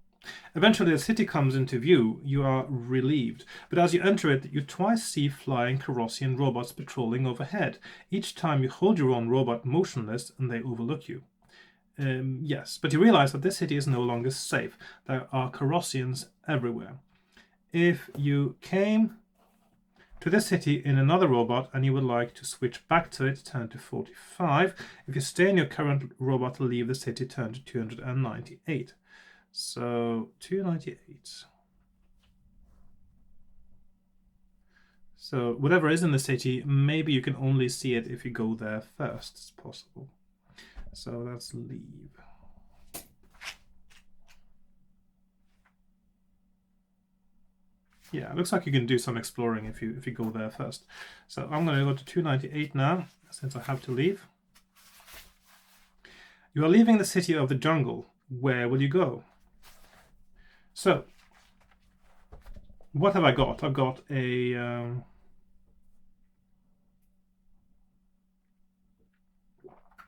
Eventually, a city comes into view. You are relieved, but as you enter it, you twice see flying Corossian robots patrolling overhead. Each time you hold your own robot motionless and they overlook you. Yes, but you realize that this city is no longer safe. There are Corossians everywhere. If you came to this city in another robot and you would like to switch back to it, turn to 45. If you stay in your current robot, leave the city, turn to 298. So 298. So whatever is in the city, maybe you can only see it if you go there first. It's possible. So let's leave. Yeah, it looks like you can do some exploring if you go there first. So I'm going to go to 298 now, since I have to leave. You are leaving the city of the jungle. Where will you go? So, what have I got? I've got a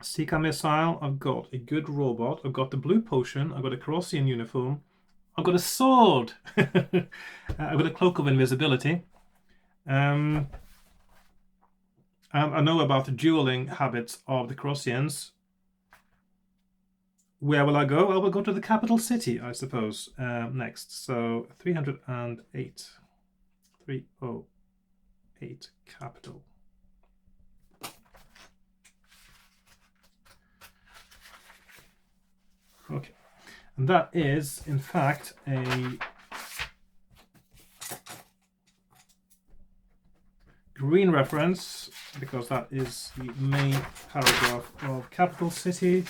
Seeker missile. I've got a good robot. I've got the blue potion. I've got a Corossian uniform. I've got a sword. I've got a cloak of invisibility. And I know about the dueling habits of the Corossians. Where will I go? I will go to the capital city, I suppose, next. So 308. 308 capital. Okay. And that is, in fact, a green reference, because that is the main paragraph of capital city.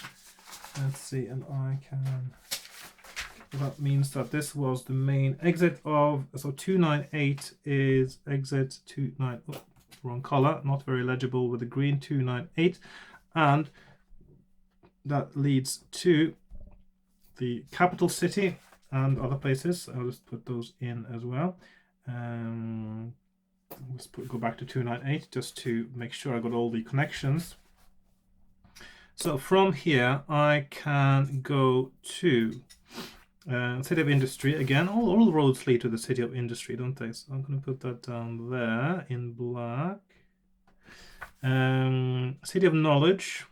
Let's see, and I can... That means that this was the main exit of... So 298 is exit 29... Oh, wrong color, not very legible with the green 298. And that leads to the capital city and other places. I'll just put those in as well. Let's go back to 298 just to make sure I got all the connections. So from here I can go to City of Industry again. All the roads lead to the City of Industry, don't they? So I'm going to put that down there in black. City of Knowledge.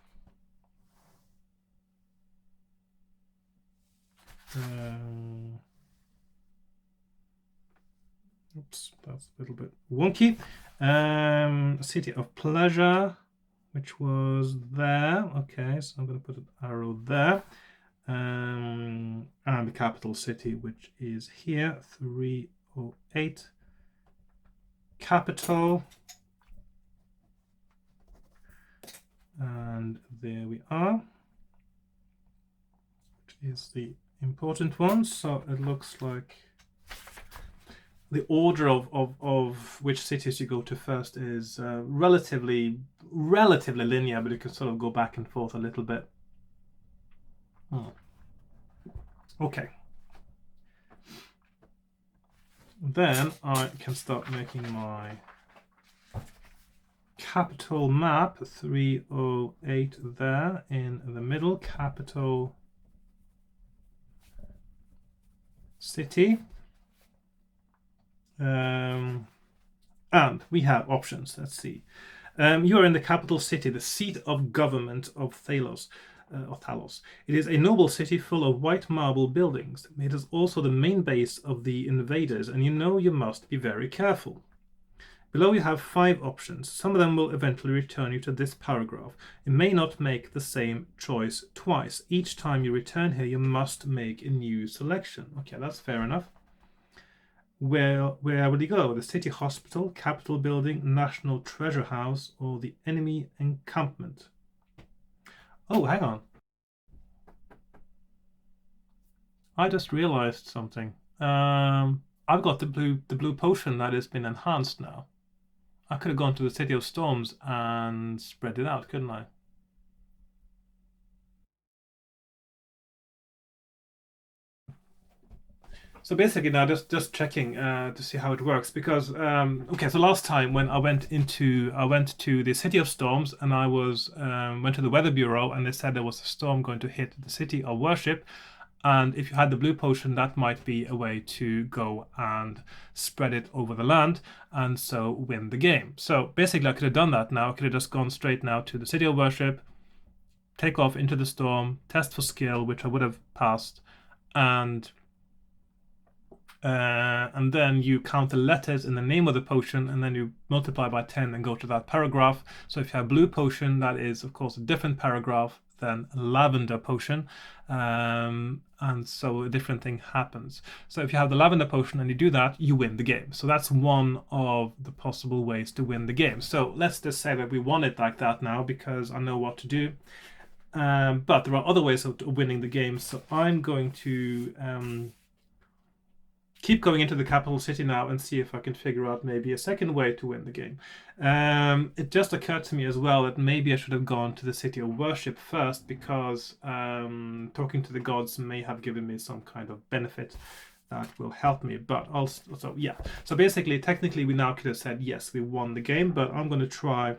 Oops, that's a little bit wonky. City of Pleasure, which was there. Okay, so I'm going to put an arrow there. And the capital city, which is here, 308. Capital. And there we are. Which is the important one. So it looks like the order of which cities you go to first is relatively linear, but you can sort of go back and forth a little bit. Okay. Then I can start making my capital map. 308 there in the middle. Capital city. And we have options. Let's see. You are in the capital city, the seat of government of Thalos. It is a noble city full of white marble buildings. It is also the main base of the invaders, and you know you must be very careful. Below you have 5 options. Some of them will eventually return you to this paragraph. You may not make the same choice twice. Each time you return here, you must make a new selection. Okay, that's fair enough. Where will you go? The city hospital, Capitol building, National Treasure House, or the enemy encampment? Oh, hang on. I just realized something. I've got the blue potion that has been enhanced now. I could have gone to the City of Storms and spread it out, couldn't I? So basically now just checking to see how it works because okay, so last time when I went to the City of Storms and I went to the Weather Bureau and they said there was a storm going to hit the City of Worship, and if you had the blue potion that might be a way to go and spread it over the land and so win the game. So basically I could have done that now. I could have just gone straight now to the City of Worship, take off into the storm, test for skill, which I would have passed, and then you count the letters in the name of the potion and then you multiply by 10 and go to that paragraph. So if you have blue potion, that is of course a different paragraph than lavender potion, and so a different thing happens. So if you have the lavender potion and you do that, you win the game. So that's one of the possible ways to win the game. So let's just say that we won it like that now because I know what to do. But there are other ways of winning the game. So I'm going to keep going into the capital city now and see if I can figure out maybe a second way to win the game. It just occurred to me as well that maybe I should have gone to the City of Worship first because talking to the gods may have given me some kind of benefit that will help me. But also, yeah. So basically, technically, we now could have said, yes, we won the game, but I'm going to try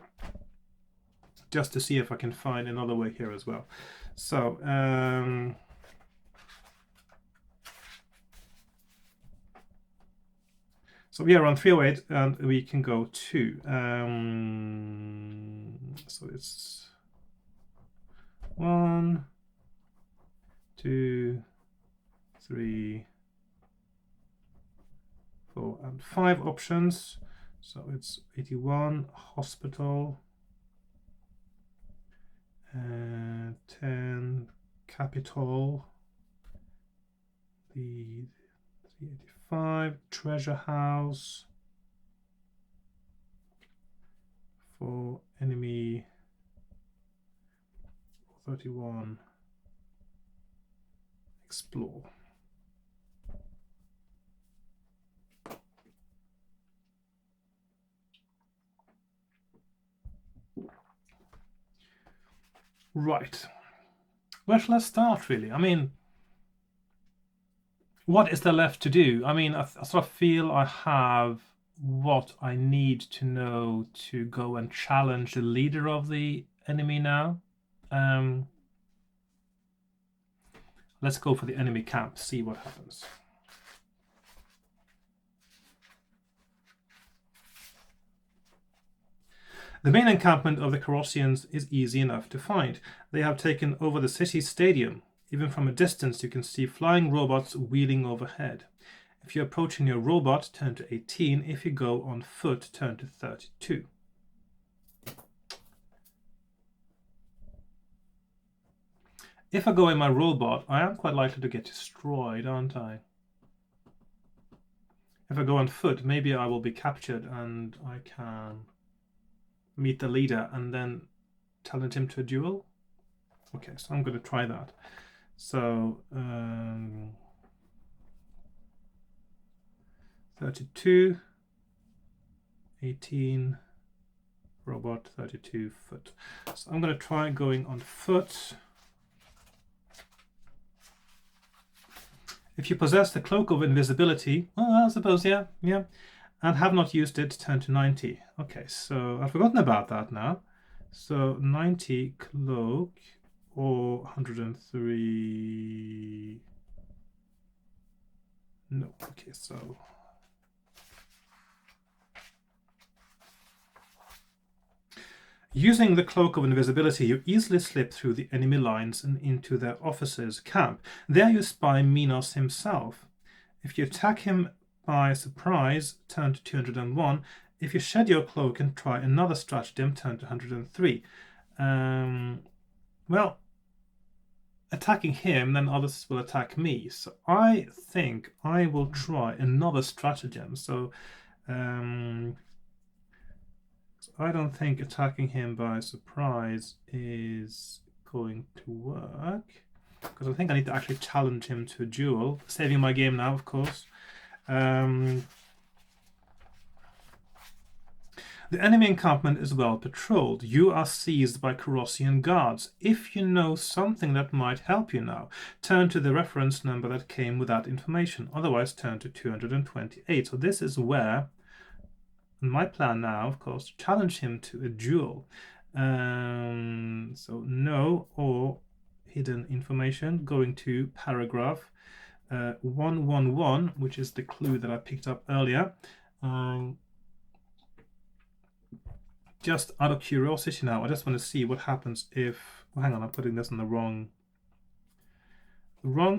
just to see if I can find another way here as well. So, so we are on 308 and we can go to, so it's 1, 2, 3, 4, and 5 options. So it's 81, hospital, 10, capital, the 385, treasure house, for enemy 31, explore. Right. Where shall I start, really? I mean, what is there left to do? I mean, I sort of feel I have what I need to know to go and challenge the leader of the enemy now. Let's go for the enemy camp, see what happens. The main encampment of the Colossians is easy enough to find. They have taken over the city stadium. Even from a distance, you can see flying robots wheeling overhead. If you're approaching your robot, turn to 18. If you go on foot, turn to 32. If I go in my robot, I am quite likely to get destroyed, aren't I? If I go on foot, maybe I will be captured and I can meet the leader and then challenge him to a duel. Okay, so I'm going to try that. So 32, 18, robot, 32, foot. So I'm going to try going on foot. If you possess the cloak of invisibility, well, I suppose, yeah, and have not used it, turn to 90. Okay, so I've forgotten about that now. So 90 cloak or 103. No, okay, so using the cloak of invisibility, you easily slip through the enemy lines and into their officers' camp. There you spy Minos himself. If you attack him by surprise, turn to 201. If you shed your cloak and try another stratagem, turn to 103. Well, attacking him, then others will attack me. So I think I will try another stratagem. So I don't think attacking him by surprise is going to work, because I think I need to actually challenge him to a duel. Saving my game now, of course. The enemy encampment is well patrolled. You are seized by Corossian guards. If you know something that might help you now, turn to the reference number that came with that information. Otherwise, turn to 228. So this is where my plan now, of course, challenge him to a duel. So no or hidden information. Going to paragraph 111, which is the clue that I picked up earlier. Just out of curiosity now, I just want to see what happens if... Oh, hang on, I'm putting this in the wrong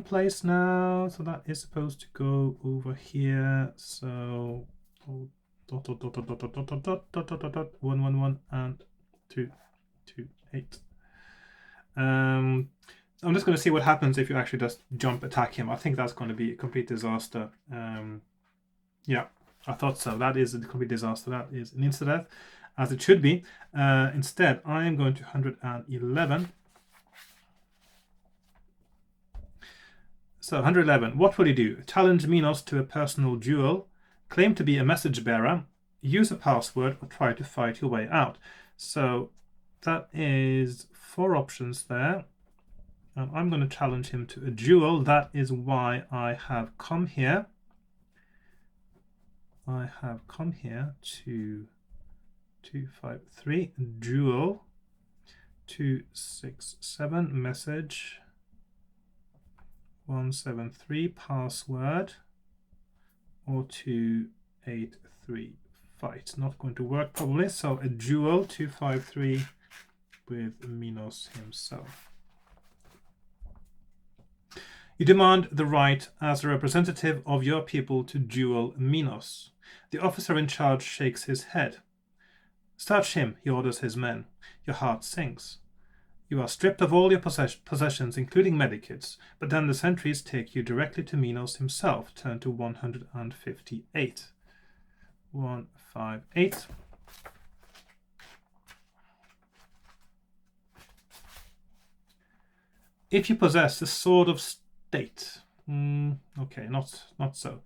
place now. So that is supposed to go over here. So dot 111 and 228. I'm just going to see what happens if you actually just jump attack him. I think that's going to be a complete disaster. Yeah, I thought so. That is a complete disaster. That is an insta-death, as it should be. Instead, I am going to 111. So 111, what will you do? Challenge Minos to a personal duel, claim to be a message bearer, use a password, or try to fight your way out. So that is 4 options there. And I'm going to challenge him to a duel. That is why I have come here. I have come here to 253, duel, 267, message, 173, password, or 283, fight. Not going to work probably, so a duel, 253 with Minos himself. You demand the right as a representative of your people to duel Minos. The officer in charge shakes his head. Search him, he orders his men. Your heart sinks. You are stripped of all your possessions, including medikits, but then the sentries take you directly to Minos himself. Turn to 158. 158. If you possess the Sword of State, okay, not so.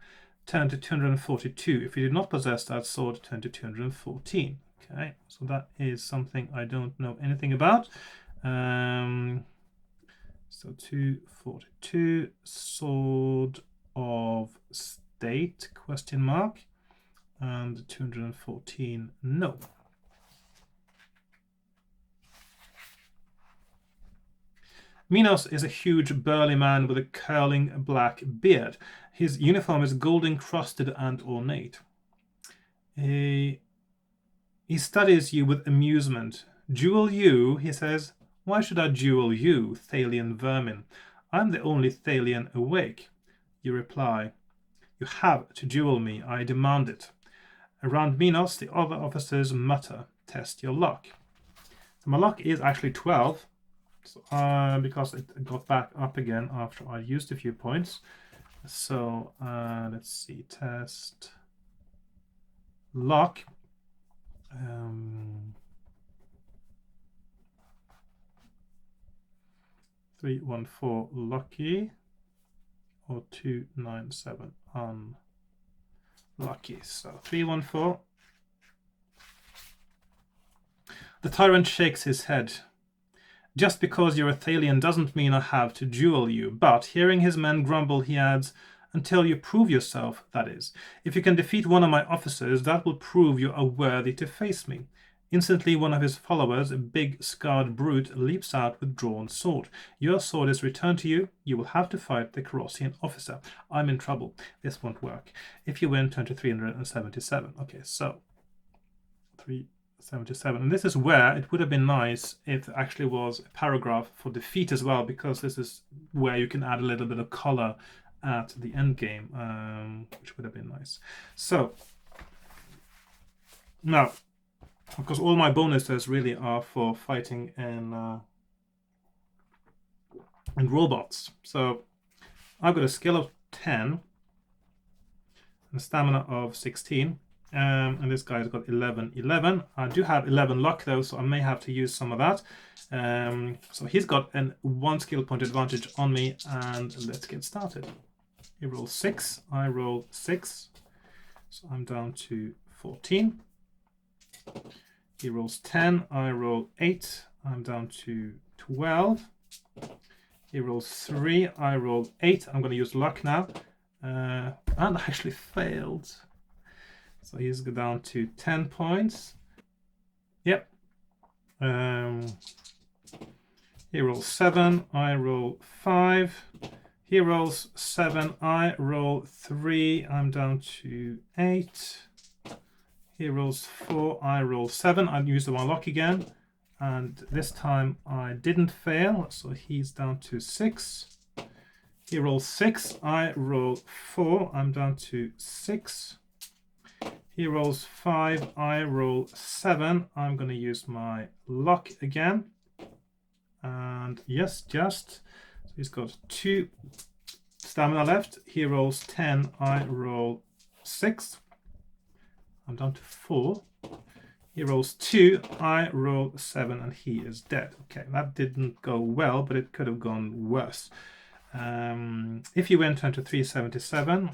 Turn to 242. If you do not possess that sword, turn to 214. Okay, so that is something I don't know anything about. So 242, Sword of State, question mark, and 214, no. Minos is a huge burly man with a curling black beard. His uniform is gold encrusted and ornate. He studies you with amusement. Duel you, he says. Why should I duel you, Thalian vermin? I'm the only Thalian awake. You reply, you have to duel me, I demand it. Around Minos, the other officers mutter, test your luck. So my luck is actually 12. So, because it got back up again after I used a few points. So let's see, test luck. 314 lucky, or 297 unlucky. So 314. The tyrant shakes his head. Just because you're a Thalian doesn't mean I have to duel you, but hearing his men grumble, he adds, until you prove yourself, that is. If you can defeat one of my officers, that will prove you are worthy to face me. Instantly, one of his followers, a big, scarred brute, leaps out with drawn sword. Your sword is returned to you. You will have to fight the Corossian officer. I'm in trouble. This won't work. If you win, turn to 377. Okay, so 377. And this is where it would have been nice if there actually was a paragraph for defeat as well, because this is where you can add a little bit of color at the end game, which would have been nice. So now, of course, all my bonuses really are for fighting and robots. So I've got a skill of 10 and a stamina of 16. And this guy's got 11. I do have 11 luck though, so I may have to use some of that. So he's got an 1 skill point advantage on me, and let's get started. He rolls 6, I roll 6, so I'm down to 14. He rolls 10. I roll 8. I'm down to 12. He rolls 3. I roll 8. I'm going to use luck now. And I actually failed. So he's down to 10 points. Yep. He rolls 7. I roll 5. He rolls 7. I roll 3. I'm down to 8. He rolls 4. I roll 7. I'll use the one luck again. And this time I didn't fail. So he's down to 6. He rolls 6. I roll 4. I'm down to 6. He rolls 5. I roll 7. I'm going to use my luck again. And yes, just. So he's got 2 stamina left. He rolls 10. I roll 6. I'm down to 4. He rolls 2. I roll 7. And he is dead. Okay, that didn't go well, but it could have gone worse. If you win, turn to 377.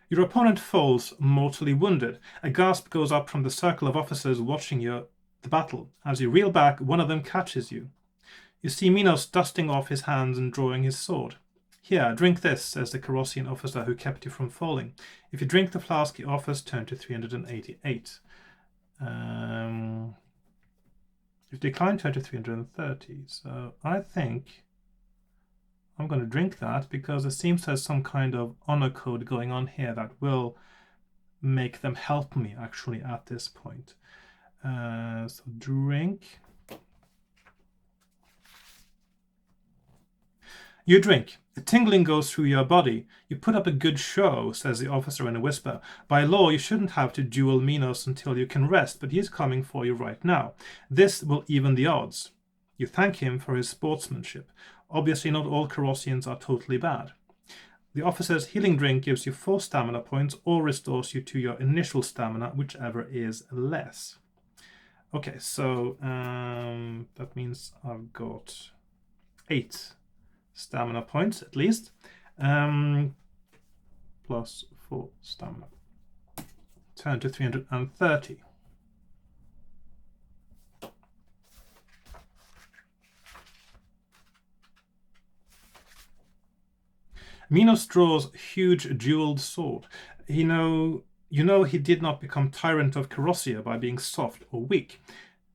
Your opponent falls mortally wounded. A gasp goes up from the circle of officers watching the battle. As you reel back, one of them catches you. You see Minos dusting off his hands and drawing his sword. Here, drink this, says the Colossian officer who kept you from falling. If you drink the flask he offers, turn to 388. If declined, turn to 330. So I think I'm going to drink that because it seems there's some kind of honor code going on here that will make them help me actually at this point. So drink. You drink. A tingling goes through your body. You put up a good show, says the officer in a whisper. By law, you shouldn't have to duel Minos until you can rest, but he's coming for you right now. This will even the odds. You thank him for his sportsmanship. Obviously, not all Colossians are totally bad. The officer's healing drink gives you 4 stamina points or restores you to your initial stamina, whichever is less. Okay, so that means I've got 8 stamina points at least, plus 4 stamina. Turn to 330. Minos draws huge jeweled sword. You know he did not become tyrant of Corossia by being soft or weak,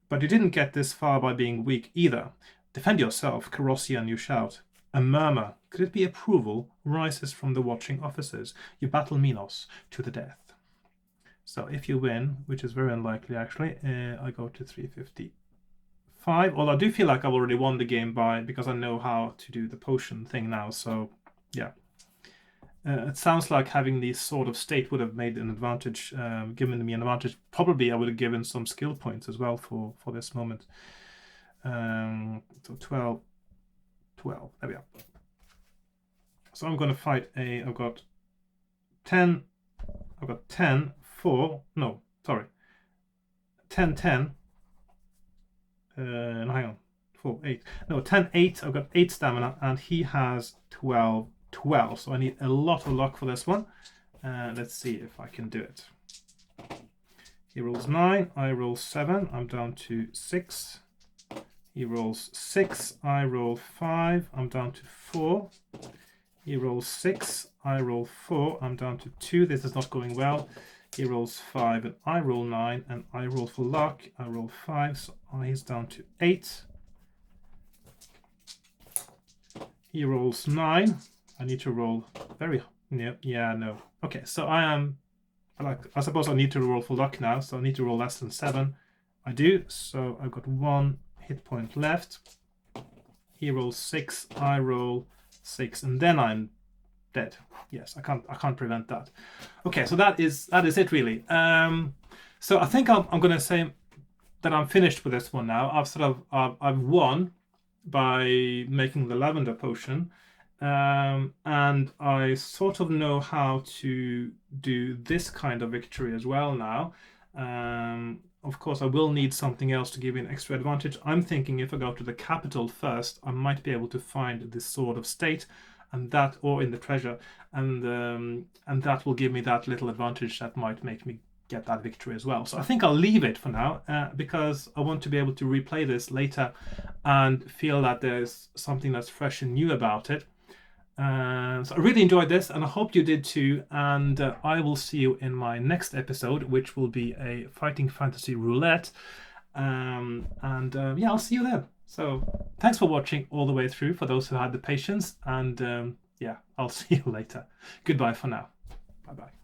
but you didn't get this far by being weak either. Defend yourself, Colossian, you shout. A murmur, could it be approval, rises from the watching officers. You battle Minos to the death. So if you win, which is very unlikely actually, I go to 355. Although I do feel like I've already won the game because I know how to do the potion thing now. So yeah. It sounds like having the Sword of State would have made an advantage, given me an advantage. Probably I would have given some skill points as well for this moment. So 12. There we are. So I'm going to fight I've got 10, 4, no, sorry. 10, 10. Hang on. 4, 8. No, 10, 8. I've got 8 stamina, and he has 12. So I need a lot of luck for this one. Let's see if I can do it. He rolls 9, I roll 7, I'm down to 6. He rolls 6, I roll 5, I'm down to 4. He rolls 6, I roll 4, I'm down to 2. This is not going well. He rolls 5 and I roll 9, and I roll for luck. I roll 5, so he's down to 8. He rolls 9. I need to roll very no. Okay, so I suppose I need to roll for luck now, so I need to roll less than 7. I do, so I've got 1 hit point left. He rolls 6, I roll 6, and then I'm dead. Yes, I can't prevent that. Okay, so that is it really. So I think I'm going to say that I'm finished with this one now. I've won by making the lavender potion. And I sort of know how to do this kind of victory as well now. Of course, I will need something else to give me an extra advantage. I'm thinking if I go to the capital first, I might be able to find this Sword of State. and that, or in the treasure, and that will give me that little advantage that might make me get that victory as well. So I think I'll leave it for now, because I want to be able to replay this later and feel that there's something that's fresh and new about it. So I really enjoyed this, and I hope you did too. And I will see you in my next episode, which will be a fighting fantasy roulette. Yeah, I'll see you then. So thanks for watching all the way through, for those who had the patience. And yeah, I'll see you later. Goodbye for now. Bye bye.